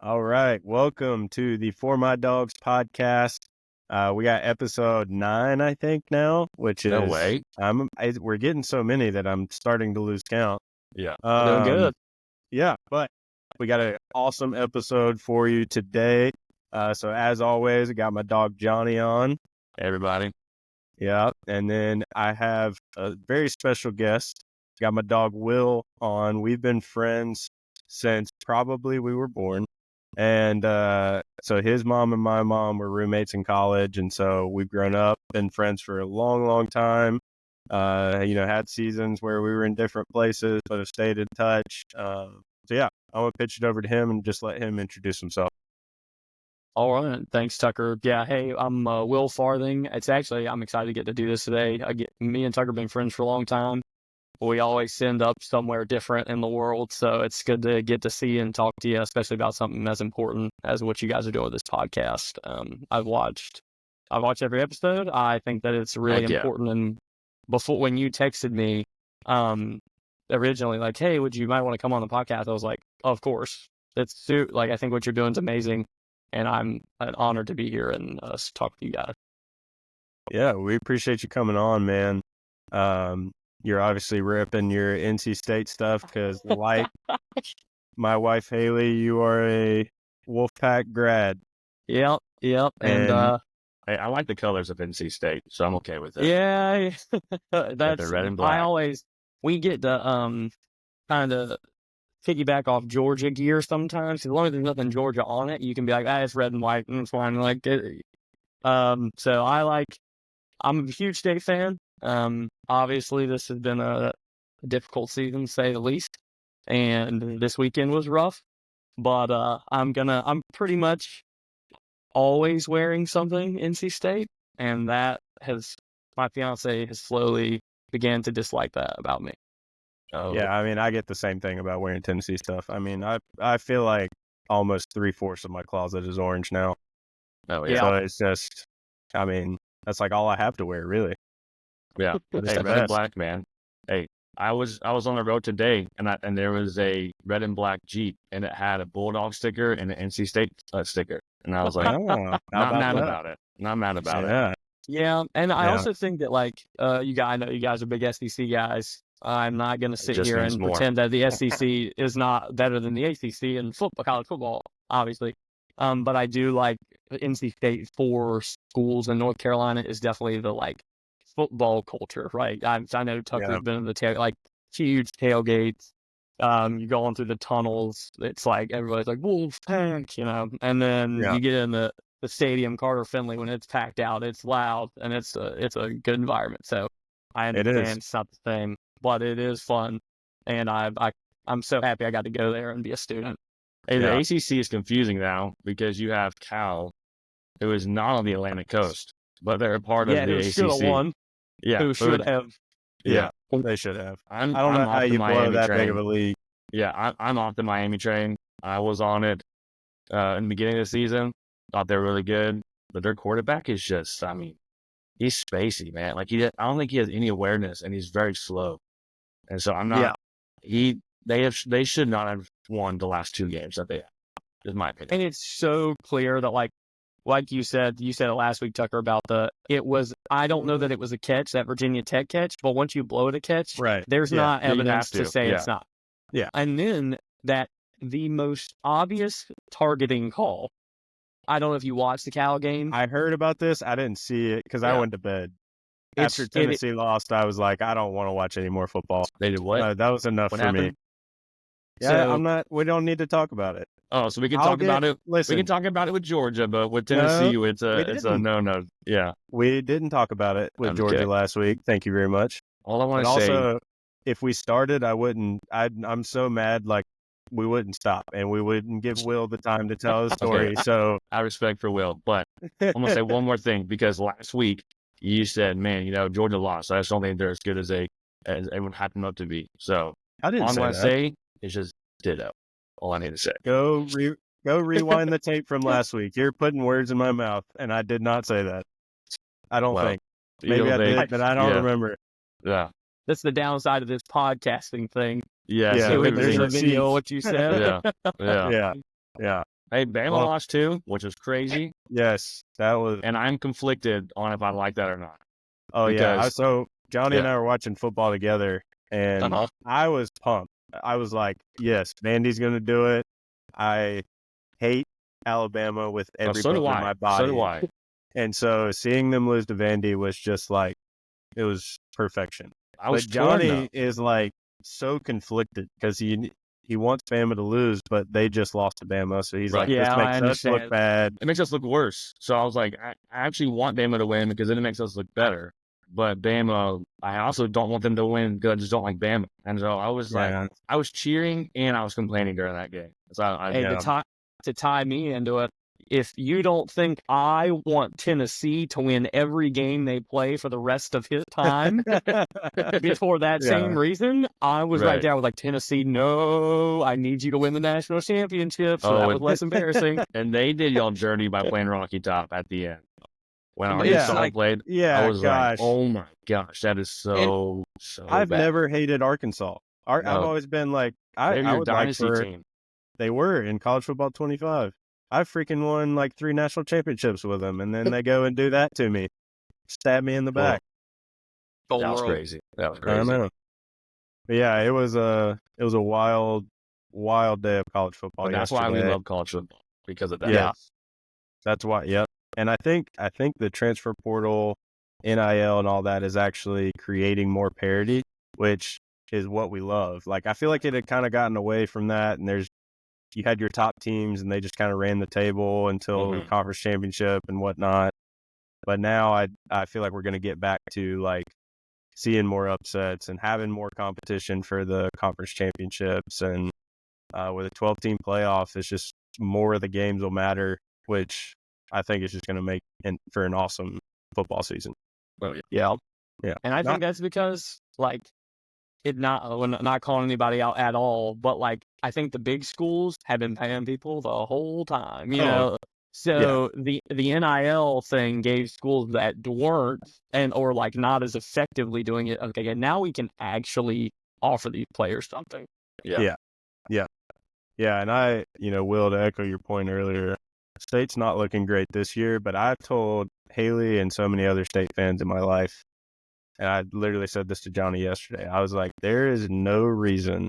All right. Welcome to the For My Dogs podcast. We got episode 9, I think now, which No is way. we're getting so many that I'm starting to lose count. Yeah. Doing good. Yeah, but we got an awesome episode for you today. So as always, I got my dog Johnny on. Hey, everybody. Yeah, and then I have a very special guest. Got my dog Will on. We've been friends since probably we were born. And so his mom and my mom were roommates in college. And so we've grown up, been friends for a long, long time. Had seasons where we were in different places, but have stayed in touch. So yeah, I'm going to pitch it over to him and just let him introduce himself. All right. Thanks, Tucker. Yeah. Hey, I'm Will Farthing. I'm excited to get to do this today. Me and Tucker have been friends for a long time. We always end up somewhere different in the world. So it's good to get to see and talk to you, especially about something as important as what you guys are doing with this podcast. I've watched every episode. I think that it's really important. And when you texted me, originally like, hey, you might want to come on the podcast? I was like, of course. I think what you're doing is amazing. And I'm honored to be here and talk to you guys. Yeah, we appreciate you coming on, man. You're obviously ripping your NC State stuff because, like my wife Haley, you are a Wolfpack grad. Yep. And hey, I like the colors of NC State, so I'm okay with it. Yeah, that's red and black. We get to kind of piggyback off Georgia gear sometimes. As long as there's nothing Georgia on it, you can be like, it's red and white, and it's fine. So I'm a huge State fan. Obviously, this has been a difficult season, to say the least, and this weekend was rough. But I'm pretty much always wearing something NC State, and my fiance has slowly began to dislike that about me. Oh. Yeah, I mean, I get the same thing about wearing Tennessee stuff. I mean, I feel like almost 3/4 of my closet is orange now. Oh, yeah. So it's just, I mean, that's like all I have to wear, really. Yeah. Hey, red and black, man. Hey, I was on the road today, and there was a red and black Jeep, and it had a Bulldog sticker and an NC State sticker. And I was like, not mad about it. Not mad about it. Yeah, and I also think that I know you guys are big SEC guys. I'm not going to sit here and pretend that the SEC is not better than the ACC in college football, obviously. But I do like NC State for schools in North Carolina is definitely the football culture, right? I know Tucker's been in the huge tailgates. You're going through the tunnels. It's like everybody's like Wolfpack, and then you get in the stadium, Carter Finley, when it's packed out. It's loud and it's a good environment. So I understand it's not the same, but it is fun, and I'm so happy I got to go there and be a student. Hey, the ACC is confusing now because you have Cal, who is not on the Atlantic coast, but they're a part of the ACC. Should have won. Yeah, who should have. Yeah, they should have. I don't know how you blow that big of a league. Yeah, I'm off the Miami train. I was on it in the beginning of the season. Thought they were really good, but their quarterback is just, I mean, he's spacey, man. I don't think he has any awareness, and he's very slow. And so I'm not. Yeah. They should not have won the last 2 games that they have, is my opinion. And it's so clear that like you said it last week, Tucker, about I don't know that it was a catch, that Virginia Tech catch, but once you blow it a catch, there's not evidence to say it's not. Yeah. And then the most obvious targeting call. I don't know if you watched the Cal game. I heard about this. I didn't see it because I went to bed. After Tennessee lost, I was like, I don't want to watch any more football. They did what? That was enough for me. Yeah, we don't need to talk about it. Oh, so we can talk about it. Listen, we can talk about it with Georgia, but with Tennessee, it's a no. Yeah. We didn't talk about it with Georgia last week. Thank you very much. All I want to say. Also, if we started, I'm so mad, we wouldn't stop, and we wouldn't give Will the time to tell his story. Okay. So I respect for Will, but I'm going to say one more thing, because last week you said, man, Georgia lost. I just don't think they're as good as everyone hyped them up to be. So I didn't all I'm going to say is just ditto. All I need to say. Go rewind the tape from last week. You're putting words in my mouth, and I did not say that. I don't think. Maybe I did, but I don't remember it. Yeah. That's the downside of this podcasting thing. Yeah. So there's a video of what you said. Yeah. Yeah. Hey, Bama Well- lost too, which is crazy. Yes, that was. And I'm conflicted on if I like that or not. Oh yeah. Because- So Johnny and I were watching football together, and I was pumped. I was like, "Yes, Vandy's going to do it." I hate Alabama with every so do bone in I. my body. So do I. And so seeing them lose to Vandy was just like, it was perfection. I was But Johnny torn, though. is like so conflicted because he wants Bama to lose, but they just lost to Bama, so he's Right. like, Yeah, this I makes us understand. look bad. It makes us look worse. So I was like, I actually want Bama to win because then it makes us look better. But Bama, I also don't want them to win because I just don't like Bama. And so I was like, I was cheering and I was complaining during that game. So to tie me into it, if you don't think I want Tennessee to win every game they play for the rest of his time, for that same reason, I was right there. I was like, Tennessee, no, I need you to win the national championship. So that was less embarrassing. And they did y'all dirty by playing Rocky Top at the end. When Arkansas played, I was like, oh my gosh, that is so I've bad. never hated Arkansas. I've always been like, I would like for team. They were in college football 25. I freaking won like 3 national championships with them, and then they go and do that to me, stab me in the back. That was crazy. That was crazy. I know. But yeah, it was a wild day of college football. But that's yesterday. why we love college football, because of that. Yeah, that's why. Yep. And I think the transfer portal, NIL, and all that is actually creating more parity, which is what we love. Like, I feel like it had kind of gotten away from that, and you had your top teams and they just kind of ran the table until the conference championship and whatnot. But now I feel like we're going to get back to like seeing more upsets and having more competition for the conference championships. And with a 12-team playoff, it's just more of the games will matter, which I think is just going to make for an awesome football season. Well, yeah. And I think that's because like, not calling anybody out at all, but like I think the big schools have been paying people the whole time, you know. So the NIL thing gave schools that weren't or like not as effectively doing it. Okay, and now we can actually offer these players something. Yeah. And Will, to echo your point earlier, State's not looking great this year, but I've told Haley and so many other State fans in my life, and I literally said this to Johnny yesterday. I was like, there is no reason,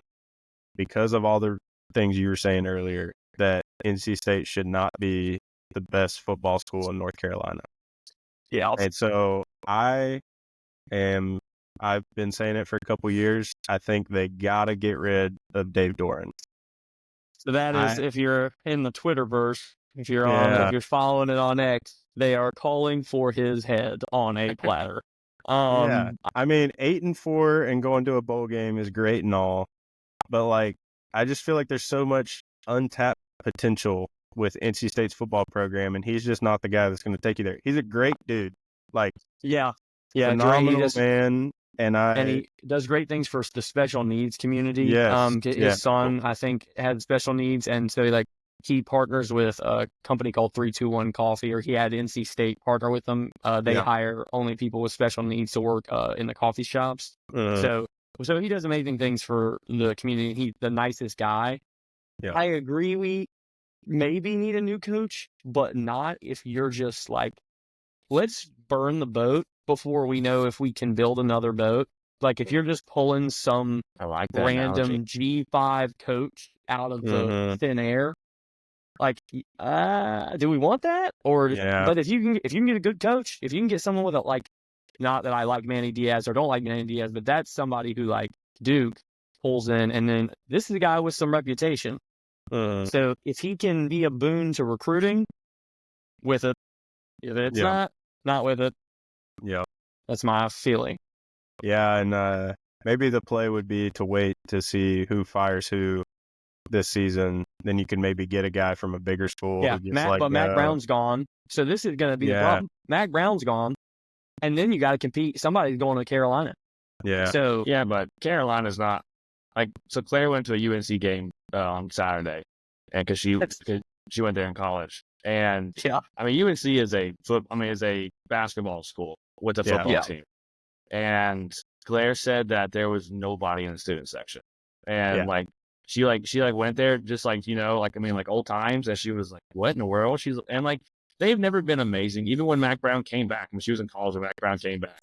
because of all the things you were saying earlier, that NC State should not be the best football school in North Carolina. Yeah. And so I've been saying it for a couple years. I think they got to get rid of Dave Doran. So that is, if you're in the Twitterverse, if you're following it on X, they are calling for his head on a platter. I mean, 8-4 and going to a bowl game is great and all, but like, I just feel like there's so much untapped potential with NC State's football program, and he's just not the guy that's going to take you there. He's a great dude, like phenomenal man, and he does great things for the special needs community. Yes, his son, I think, had special needs, and so like he partners with a company called 321 Coffee, or he had NC State partner with them. They hire only people with special needs to work in the coffee shops. So he does amazing things for the community. He's the nicest guy. Yeah. I agree. We maybe need a new coach, but not if you're just like, let's burn the boat before we know if we can build another boat. Like if you're just pulling some random G5 coach out of the thin air, like, do we want that? But if you can get a good coach, if you can get someone with not that I like Manny Diaz or don't like Manny Diaz, but that's somebody who like Duke pulls in, and then this is a guy with some reputation. So if he can be a boon to recruiting, with it. If it's not with it. Yeah. That's my feeling. Yeah, and maybe the play would be to wait to see who fires who this season. Then you can maybe get a guy from a bigger school. Yeah, but Mac Brown's gone. So this is going to be the problem. Mac Brown's gone, and then you got to compete. Somebody's going to Carolina. Yeah. So yeah, but Carolina's not like. So Claire went to a UNC game on Saturday, and because she went there in college, and I mean UNC is a basketball school with a football team, and Claire said that there was nobody in the student section, and like she went there just like, like old times, and she was like, what in the world? And like, they've never been amazing. Even when Mac Brown came back, when she was in college, when Mac Brown came back,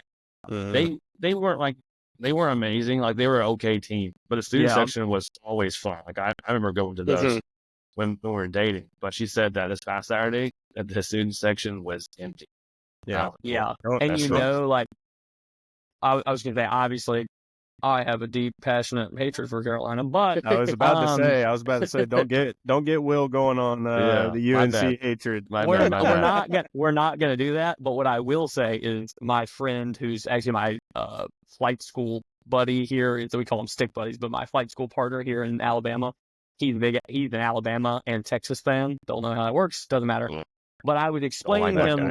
they weren't amazing. Like, they were an okay team, but the student section was always fun. Like, I remember going to those when we were dating. But she said that this past Saturday that the student section was empty. Yeah. Well, and like, I was going to say, obviously, I have a deep, passionate hatred for Carolina, but I was about to say, don't get Will going on the UNC hatred. We're not gonna do that. But what I will say is, my friend, who's actually my flight school buddy here, so we call them stick buddies, but my flight school partner here in Alabama, he's an Alabama and Texas fan. Don't know how that works. Doesn't matter. But I would explain to him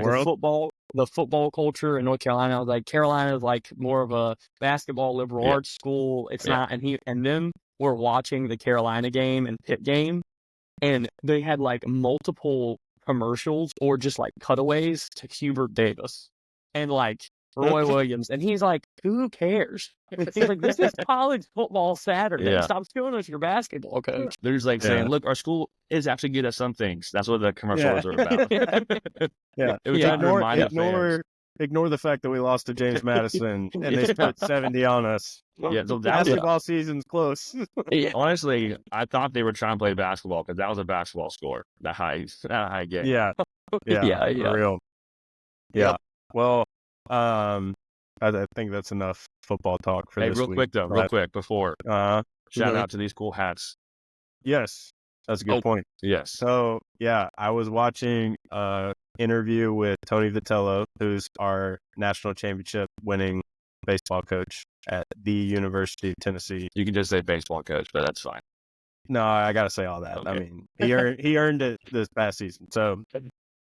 the football culture in North Carolina. I was like, Carolina is like more of a basketball liberal arts school. It's not, and then we're watching the Carolina game and Pitt game, and they had like multiple commercials or just like cutaways to Hubert Davis and like Roy Williams, and he's like, who cares? He's like, this is college football Saturday. Stop screwing us your basketball coach. They're just like saying, look, our school is actually good at some things. That's what the commercials are about. It was ignore the fact that we lost to James Madison and they put 70 on us. Yeah, so basketball season's close. Honestly, I thought they were trying to play basketball because that was a basketball score. That high game. Yeah. For real. Yeah. Well, I think that's enough football talk for this week. Real quick, before shout out to these cool hats. Yes, that's a good point. Yes. So I was watching interview with Tony Vitello, who's our national championship winning baseball coach at the University of Tennessee. You can just say baseball coach, but that's fine. No, I gotta say all that. Okay. I mean, he earned it this past season. So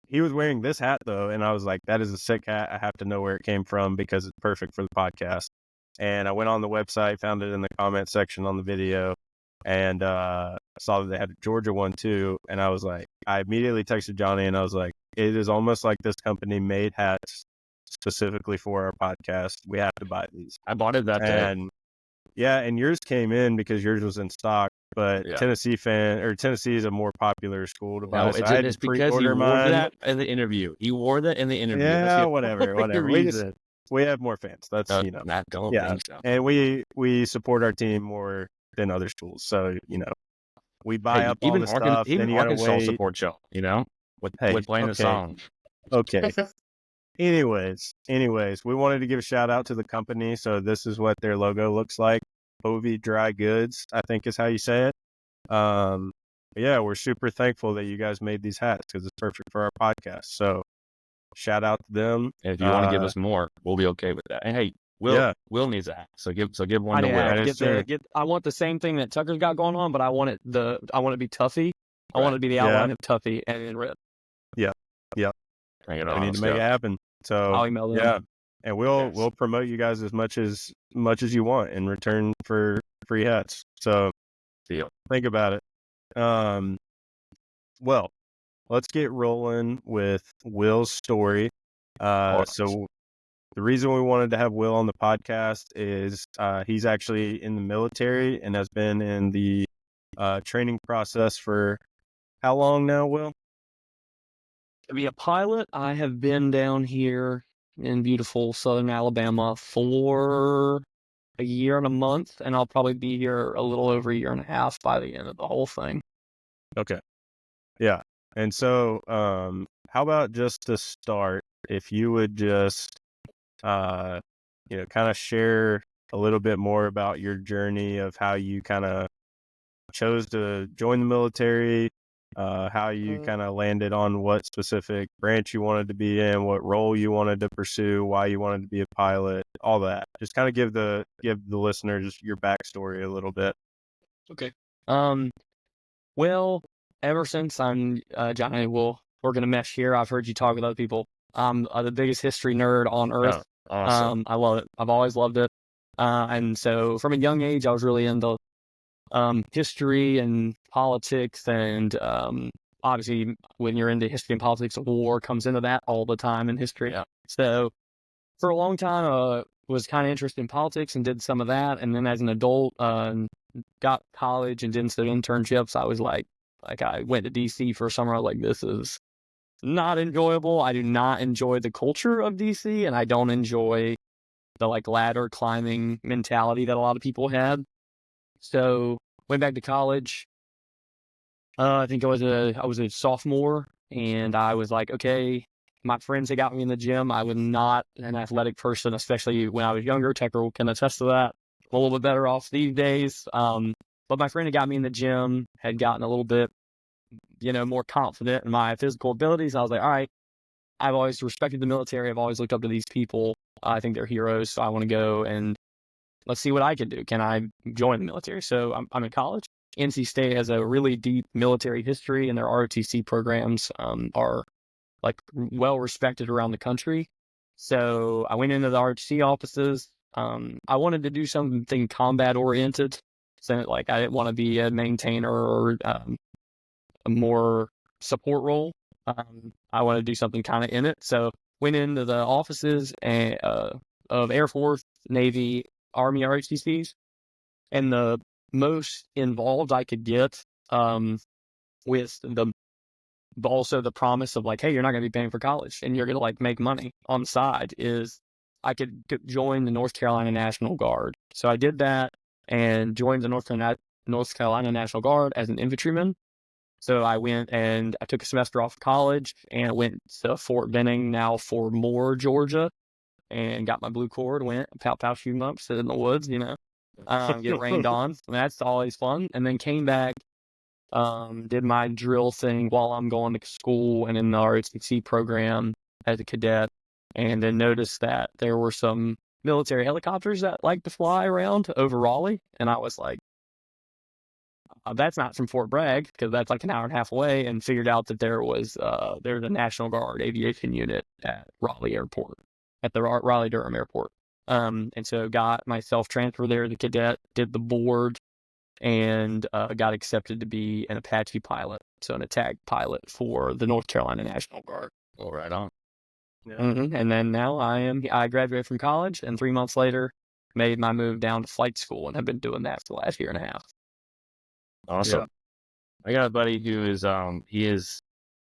he was wearing this hat though, and I was like, that is a sick hat. I have to know where it came from because it's perfect for the podcast. And I went on the website, found it in the comment section on the video, and saw that they had a Georgia one too. And I was like, I immediately texted Johnny and I was like, it is almost like this company made hats specifically for our podcast. We have to buy these. I bought it that day. And and yours came in because yours was in stock. But Tennessee is a more popular school to buy. No, it's because he wore that in the interview. He wore that in the interview. Yeah, whatever. We have more fans. That's think so. And we support our team more than other schools. So we buy up all the stuff. Even and you Arkansas support y'all. With playing the song. Okay. Anyways, we wanted to give a shout out to the company. So this is what their logo looks like. Ovi Dry Goods, I think is how you say it. We're super thankful that you guys made these hats because it's perfect for our podcast. So shout out to them. And if you want to give us more, we'll be okay with that. And hey, Will needs a hat, so give one to Will. I want the same thing that Tucker's got going on, but I want it to be Tuffy. I want it to be the outline of Tuffy and in red. Yeah. Bring it we on. need to make it happen. So I'll email them. Yeah. And we'll promote you guys as much as you want in return for free hats. So think about it. Well, let's get rolling with Will's story. So the reason we wanted to have Will on the podcast is he's actually in the military and has been in the training process for how long now, Will? To be a pilot, I have been down here in beautiful southern Alabama for a year and a month, and I'll probably be here a little over a year and a half by the end of the whole thing. Okay. Yeah. And so how about just to start, if you would just kind of share a little bit more about your journey of how you kind of chose to join the military, how you kind of landed on what specific branch you wanted to be in, what role you wanted to pursue, why you wanted to be a pilot, all that. Just kind of give the listeners your backstory a little bit. Okay. Well, ever since I'm Johnny, we're gonna mesh here. I've heard you talk with other people. I'm the biggest history nerd on earth. Oh, awesome. I love it. I've always loved it. And so from a young age, I was really into history and politics, and obviously when you're into history and politics, war comes into that all the time in history. Yeah. So for a long time, was kind of interested in politics and did some of that. And then as an adult, got college and did some internships, I was like I went to DC for a summer. I was like, this is not enjoyable. I do not enjoy the culture of DC, and I don't enjoy the like ladder climbing mentality that a lot of people had. So went back to college. I think I was a sophomore, and I was like, okay, my friends had got me in the gym. I was not an athletic person, especially when I was younger. Tucker can attest to that. I'm a little bit better off these days. But my friend had got me in the gym, had gotten a little bit, more confident in my physical abilities. I was like, all right, I've always respected the military. I've always looked up to these people. I think they're heroes. So I want to go and let's see what I can do. Can I join the military? So I'm in college. NC State has a really deep military history, and their ROTC programs are like well respected around the country. So I went into the ROTC offices. I wanted to do something combat oriented. So like I didn't want to be a maintainer or a more support role. I want to do something kind of in it. So went into the offices of Air Force, Navy, Army ROTCs, and the most involved I could get with also the promise of like, hey, you're not going to be paying for college and you're going to like make money on the side is I could join the North Carolina National Guard. So I did that and joined the North Carolina National Guard as an infantryman. So I went and I took a semester off of college and went to Fort Benning, now Fort Moore, Georgia, and got my blue cord, went pow shoot 'em up, sit in the woods, get rained on. That's always fun. And then came back, did my drill thing while I'm going to school and in the ROTC program as a cadet. And then noticed that there were some military helicopters that like to fly around over Raleigh. And I was like, that's not from Fort Bragg because that's like an hour and a half away, and figured out that there's a National Guard aviation unit at Raleigh Airport, at the Raleigh-Durham Airport. And so got myself transferred there as a cadet, did the board, and got accepted to be an Apache pilot, so an attack pilot for the North Carolina National Guard. Oh, right on. Yeah. And then now I graduated from college, and 3 months later made my move down to flight school, and have been doing that for the last year and a half. Awesome. Yeah. I got a buddy who is he is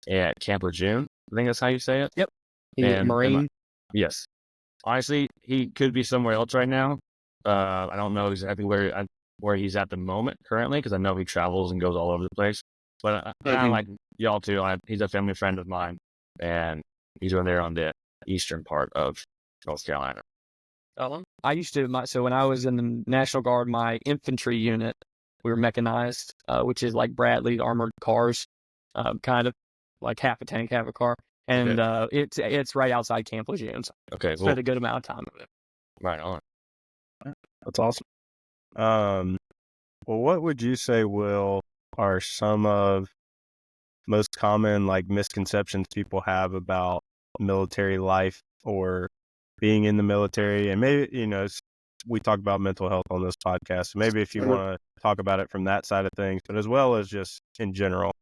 at Camp Lejeune. I think that's how you say it. Yep. He's a Marine. Yes. Honestly, he could be somewhere else right now. I don't know exactly where he's at the moment currently, because I know he travels and goes all over the place. But kind of like y'all too. He's a family friend of mine, and he's over there on the eastern part of North Carolina. I used to so when I was in the National Guard, my infantry unit, we were mechanized, which is like Bradley armored cars, kind of like half a tank, half a car. And it's right outside Camp Lejeune. Okay, cool. Spent a good amount of time with it. Right on. That's awesome. Well, what would you say, Will, are some of most common like misconceptions people have about military life or being in the military? And maybe, we talk about mental health on this podcast. So maybe if you want to talk about it from that side of things, but as well as just in general.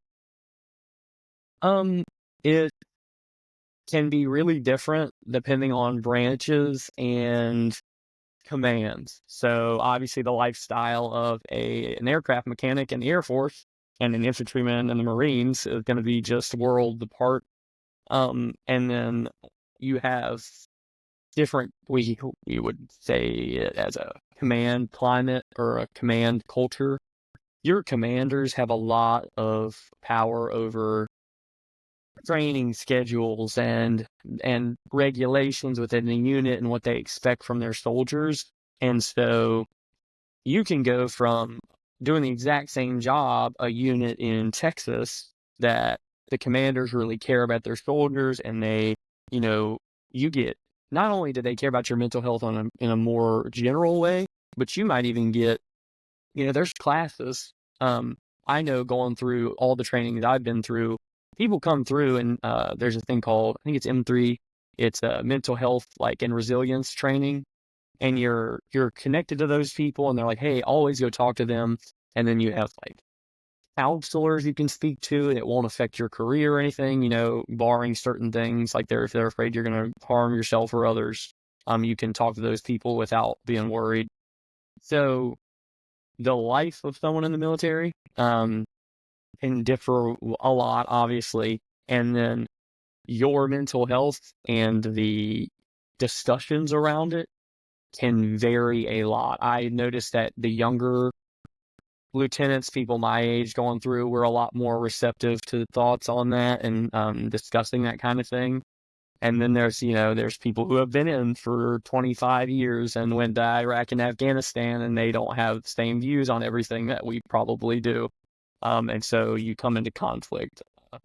It can be really different depending on branches and commands. So obviously the lifestyle of an aircraft mechanic in the Air Force and an infantryman in the Marines is going to be just worlds apart. And then you have different, we would say it as a command climate or a command culture. Your commanders have a lot of power over training schedules and regulations within the unit and what they expect from their soldiers. And so you can go from doing the exact same job, a unit in Texas, that the commanders really care about their soldiers, and they, you get, not only do they care about your mental health in a more general way, but you might even get, there's classes. I know going through all the training that I've been through, people come through and there's a thing called, I think it's M3. It's mental health, like, and resilience training. And you're connected to those people, and they're like, hey, always go talk to them. And then you have like counselors you can speak to, and it won't affect your career or anything, barring certain things. Like if they're afraid you're going to harm yourself or others, you can talk to those people without being worried. So the life of someone in the military can differ a lot, obviously, and then your mental health and the discussions around it can vary a lot. I noticed that the younger lieutenants, people my age going through, were a lot more receptive to thoughts on that and discussing that kind of thing. And then there's people who have been in for 25 years and went to Iraq and Afghanistan, and they don't have the same views on everything that we probably do. And so you come into conflict.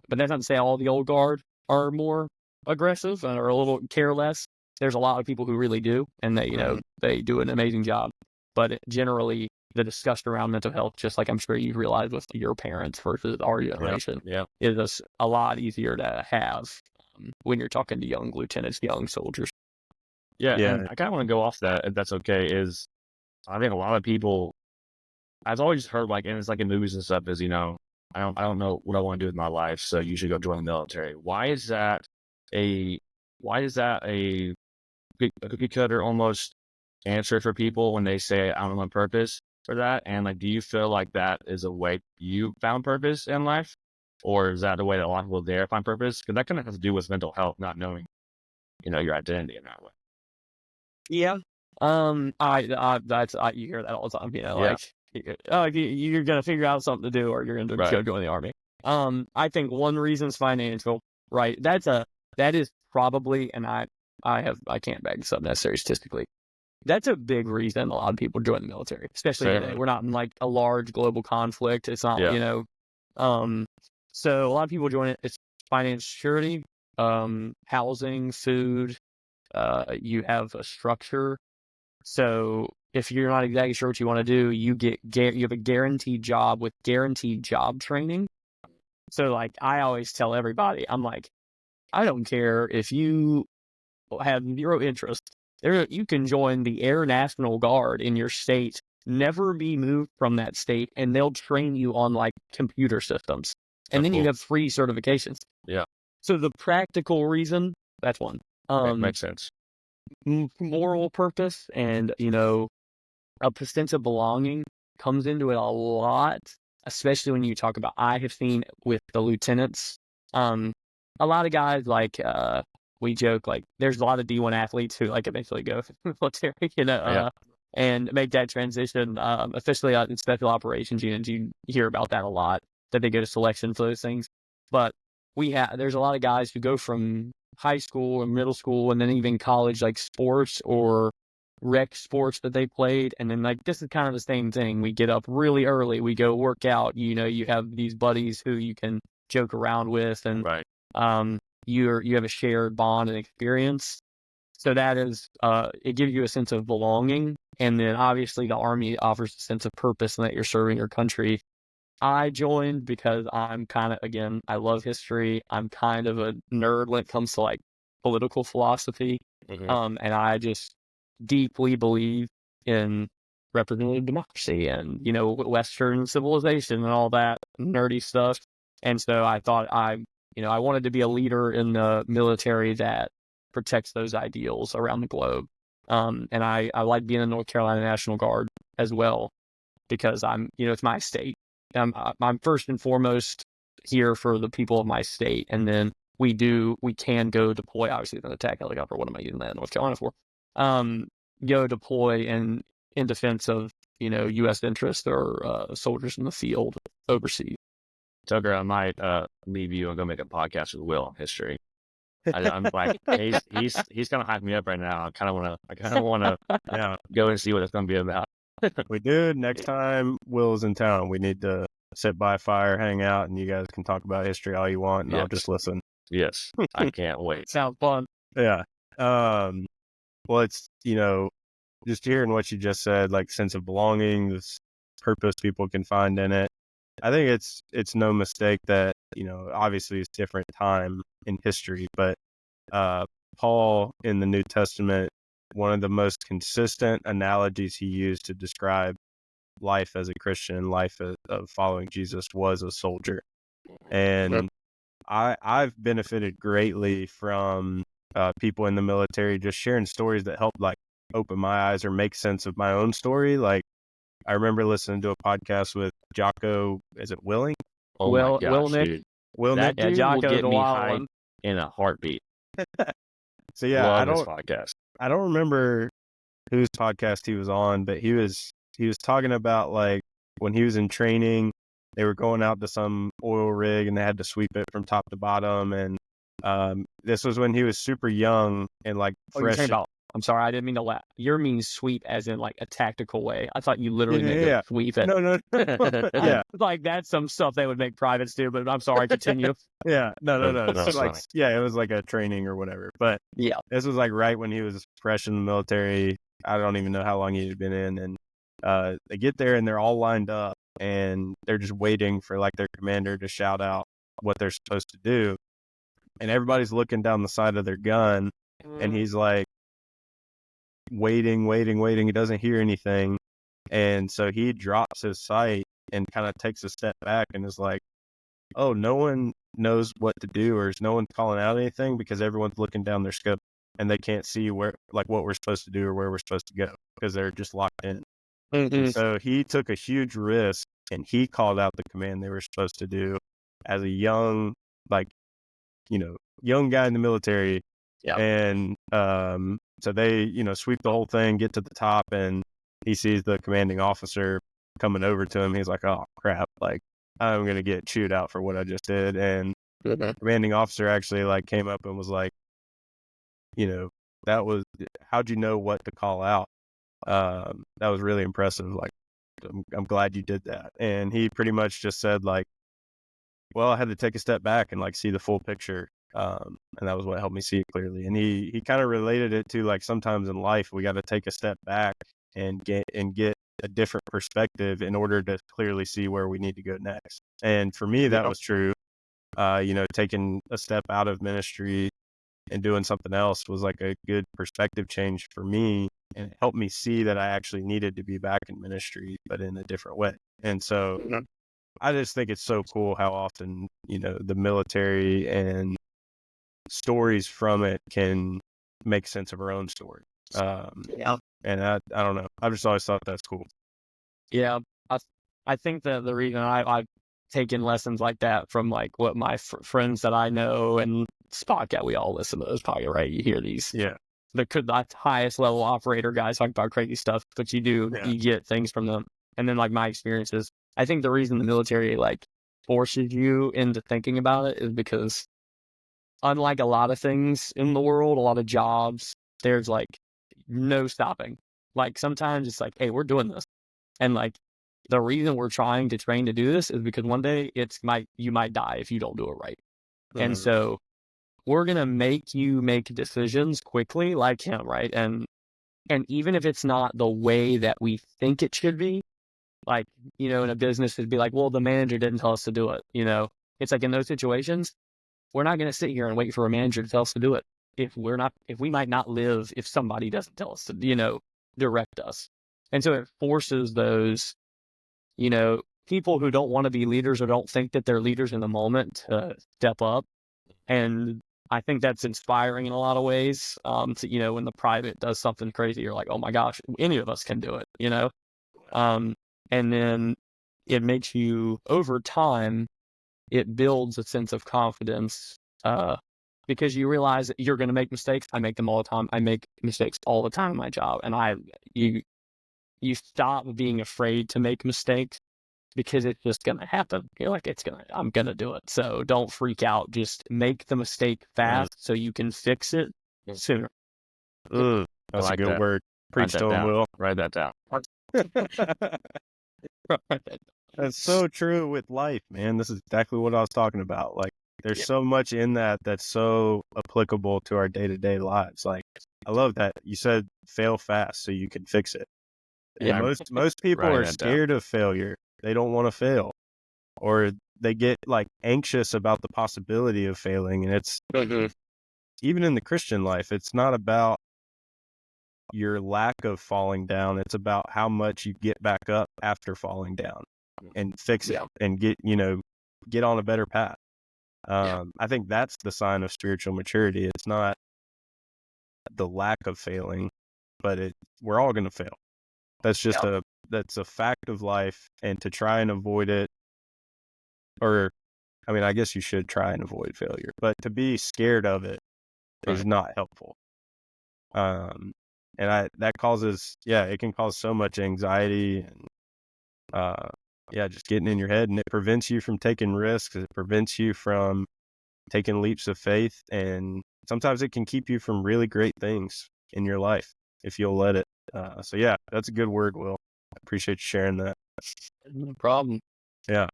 But that's not to say all the old guard are more aggressive or a little careless. There's a lot of people who really do, and they do an amazing job. But generally, the discussion around mental health, just like I'm sure you've realized with your parents versus our generation, is a lot easier to have when you're talking to young lieutenants, young soldiers. Yeah, and I kind of want to go off that, if that's okay, is I think a lot of people, I've always heard, like, and it's like in movies and stuff, is, I don't know what I want to do with my life, so you should go join the military. Why is that a cookie cutter almost answer for people when they say, I don't know purpose for that? And like, do you feel like that is a way you found purpose in life? Or is that the way that a lot of people there find purpose? Because that kind of has to do with mental health, not knowing, your identity in that way. Yeah. You hear that all the time, like, you're going to figure out something to do or you're going to go join the army. I think one reason is financial, right? That is probably, and I can't back this up necessarily statistically. That's a big reason a lot of people join the military, especially today. We're not in like a large global conflict. It's not, so a lot of people join it. It's financial security, housing, food. You have a structure. So if you're not exactly sure what you want to do, you have a guaranteed job with guaranteed job training. So like I always tell everybody, I'm like, I don't care if you have zero interest. You can join the Air National Guard in your state, never be moved from that state, and they'll train you on like computer systems. And then you have free certifications. Yeah. So the practical reason, that's one. Makes sense. Moral purpose and, a sense of belonging comes into it a lot, especially when you talk about, I have seen with the lieutenants, a lot of guys like, we joke, like, there's a lot of D1 athletes who, like, eventually go to the military, and make that transition, especially in special operations units. You hear about that a lot, that they go to selection for those things. But there's a lot of guys who go from high school and middle school and then even college, like sports or rec sports that they played. And then, like, this is kind of the same thing. We get up really early, we go work out, you have these buddies who you can joke around with, and you have a shared bond and experience. So that is, it gives you a sense of belonging. And then obviously the Army offers a sense of purpose and that you're serving your country. I joined because I'm kind of, again, I love history. I'm kind of a nerd when it comes to like political philosophy. And I just deeply believe in representative democracy and, Western civilization and all that nerdy stuff. And so I thought I wanted to be a leader in the military that protects those ideals around the globe. And I like being in the North Carolina National Guard as well, because it's my state. I'm first and foremost here for the people of my state. And then we can go deploy, obviously with an attack helicopter. What am I using that in North Carolina for? Go deploy in defense of, U.S. interests or soldiers in the field overseas. Tucker, I might leave you and go make a podcast with Will on history. I'm like, he's kind of hyping me up right now. I kind of want to go and see what it's going to be about. We do. Next time Will's in town, we need to sit by a fire, hang out, and you guys can talk about history all you want, and I'll just listen. Yes, I can't wait. Sounds fun. Yeah. Well, it's, just hearing what you just said, like sense of belonging, this purpose people can find in it. I think it's no mistake that, obviously it's different time in history, but Paul in the New Testament, one of the most consistent analogies he used to describe life as a Christian, life of following Jesus, was a soldier. And I've benefited greatly from people in the military just sharing stories that help like open my eyes or make sense of my own story. Like I remember listening to a podcast with Jocko, is it Willing? Oh my Will gosh, Nick, dude. Will That Nick? dude will Jocko's get a me wild hyped one. in a heartbeat. So yeah, Love his podcast. I don't remember whose podcast he was on, but he was talking about like when he was in training, they were going out to some oil rig and they had to sweep it from top to bottom. And this was when he was super young and like Oh, you're fresh. talking about, I'm sorry, I didn't mean to laugh. You mean sweep as in like a tactical way. I thought you literally meant to sweep it. No. Yeah. Like that's some stuff they would make privates do, but I'm sorry, continue. Yeah. No. It's like, funny. yeah, it was like a training or whatever. But Yeah. this was like right when he was fresh in the military. I don't even know how long he had been in. And they get there and they're all lined up and they're just waiting for like their commander to shout out what they're supposed to do. And everybody's looking down the side of their gun and he's like waiting. He doesn't hear anything. And so he drops his sight and kind of takes a step back and is like, oh, no one knows what to do, or is no one calling out anything because everyone's looking down their scope and they can't see where, like, what we're supposed to do or where we're supposed to go because they're just locked in. And so he took a huge risk and he called out the command they were supposed to do as a young, like, young guy in the military. Yeah. And so they, sweep the whole thing, get to the top, and he sees the commanding officer coming over to him. He's like, oh, crap. Like, I'm going to get chewed out for what I just did. And the commanding officer actually, like, came up and was like, how'd you know what to call out? That was really impressive. Like, I'm glad you did that. And he pretty much just said, like, well, I had to take a step back and like see the full picture. And that was what helped me see it clearly. And he kind of related it to like sometimes in life we got to take a step back and get a different perspective in order to clearly see where we need to go next. And for me, that was true. Taking a step out of ministry and doing something else was like a good perspective change for me, and it helped me see that I actually needed to be back in ministry, but in a different way. And so I just think it's so cool how often, the military and stories from it can make sense of our own story. And I don't know. I've just always thought that's cool. Yeah. I think that the reason I've taken lessons like that from like what my friends that I know, and this podcast, we all listen to this podcast, right? You hear these, the highest level operator guys talk about crazy stuff, but you get things from them. And then like my experiences, I think the reason the military like forces you into thinking about it is because unlike a lot of things in the world, a lot of jobs, there's like no stopping. Like sometimes it's like, hey, we're doing this. And like the reason we're trying to train to do this is because one day you might die if you don't do it right. And so we're going to make you make decisions quickly like him, right? And even if it's not the way that we think it should be, like, in a business, it'd be like, well, the manager didn't tell us to do it. It's like in those situations, we're not going to sit here and wait for a manager to tell us to do it. If we might not live if somebody doesn't tell us to, direct us. And so it forces those, people who don't want to be leaders or don't think that they're leaders in the moment to step up. And I think that's inspiring in a lot of ways. When the private does something crazy, you're like, oh my gosh, any of us can do it, and then it makes you, over time, it builds a sense of confidence because you realize that you're going to make mistakes. I make them all the time. I make mistakes all the time in my job. And you stop being afraid to make mistakes because it's just going to happen. You're like, I'm going to do it. So don't freak out. Just make the mistake fast so you can fix it sooner. That's like a good word. Preach to him, Will. Write that down. That's so true with life, man. This is exactly what I was talking about. Like, there's so much in that that's so applicable to our day-to-day lives. Like, I love that you said fail fast so you can fix it. Yeah, most people are scared of failure. They don't want to fail, or they get like anxious about the possibility of failing. And it's even in the Christian life, it's not about your lack of falling down. It's about how much you get back up after falling down and fix it and get on a better path. I think that's the sign of spiritual maturity. It's not the lack of failing, but we're all going to fail. That's just a that's a fact of life, and to try and avoid it, or I mean, I guess you should try and avoid failure, but to be scared of it is not helpful. And that causes, it can cause so much anxiety and, just getting in your head, and it prevents you from taking risks. It prevents you from taking leaps of faith, and sometimes it can keep you from really great things in your life if you'll let it. So yeah, that's a good word, Will. I appreciate you sharing that. No problem. Yeah.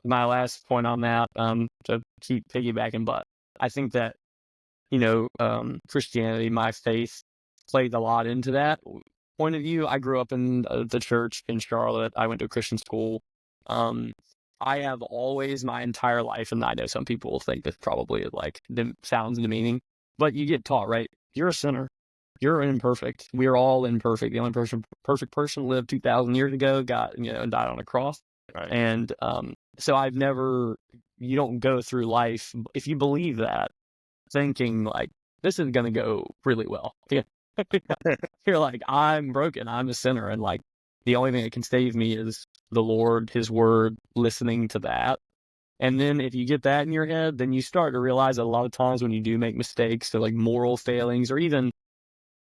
My last point on that, to keep piggybacking, but I think that, Christianity, my faith, played a lot into that point of view. I grew up in the church in Charlotte. I went to a Christian school. I have always, my entire life, and I know some people will think this probably sounds demeaning, but you get taught, right? You're a sinner. You're imperfect. We're all imperfect. The only perfect person lived 2,000 years ago, and died on a cross. Right. And so you don't go through life, if you believe that, thinking like, this is going to go really well. Yeah. You're like, I'm broken. I'm a sinner. And like, the only thing that can save me is the Lord, his word, listening to that. And then if you get that in your head, then you start to realize that a lot of times when you do make mistakes, so like moral failings or even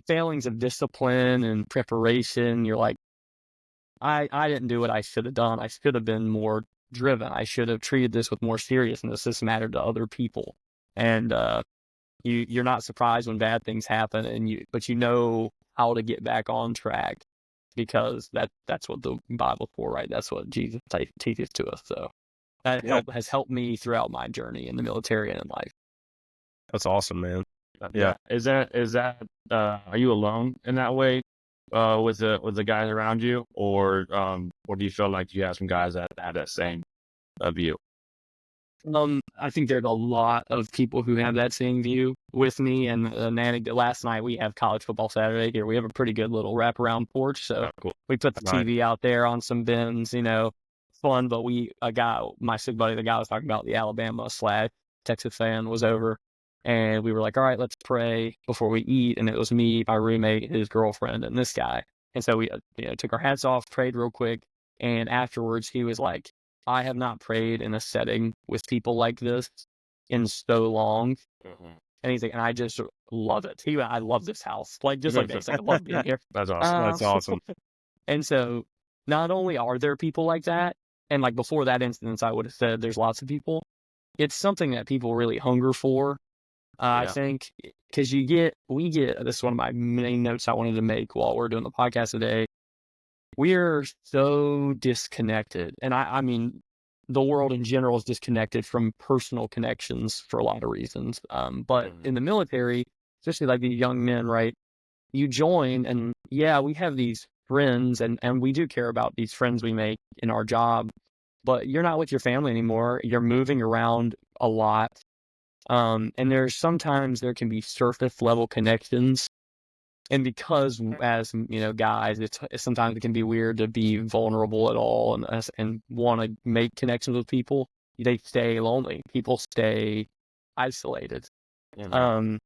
failings of discipline and preparation, you're like, I didn't do what I should have done. I should have been more driven. I should have treated this with more seriousness. This mattered to other people. And you're not surprised when bad things happen, but you know how to get back on track, because that's what the Bible's for, right? That's what Jesus teaches to us. So that has helped me throughout my journey in the military and in life. That's awesome, man. Yeah. Is that are you alone in that way with the guys around you, or do you feel like you have some guys that have that same view? I think there's a lot of people who have that same view with me. And last night, we have college football Saturday here. We have a pretty good little wraparound porch, so cool. We put the TV out there on some bins, fun. But my sick buddy, the guy I was talking about, the Alabama/Texas fan, was over, and we were like, all right, let's pray before we eat. And it was me, my roommate, his girlfriend, and this guy. And so we took our hats off, prayed real quick, and afterwards he was like, I have not prayed in a setting with people like this in so long. Mm-hmm. And he's like, and I just love it. I love this house. Just like this. I love being here. That's awesome. That's awesome. And so not only are there people like that, and like before that instance, I would have said there's lots of people. It's something that people really hunger for. I think, because we get, this is one of my main notes I wanted to make while we're doing the podcast today. We're so disconnected. And I mean, the world in general is disconnected from personal connections for a lot of reasons. But in the military, especially like these young men, right? You join, and we have these friends, and we do care about these friends we make in our job, but you're not with your family anymore. You're moving around a lot. And sometimes there can be surface level connections. And because as guys, it's sometimes it can be weird to be vulnerable at all and want to make connections with people. They stay lonely. People stay isolated. Mm-hmm.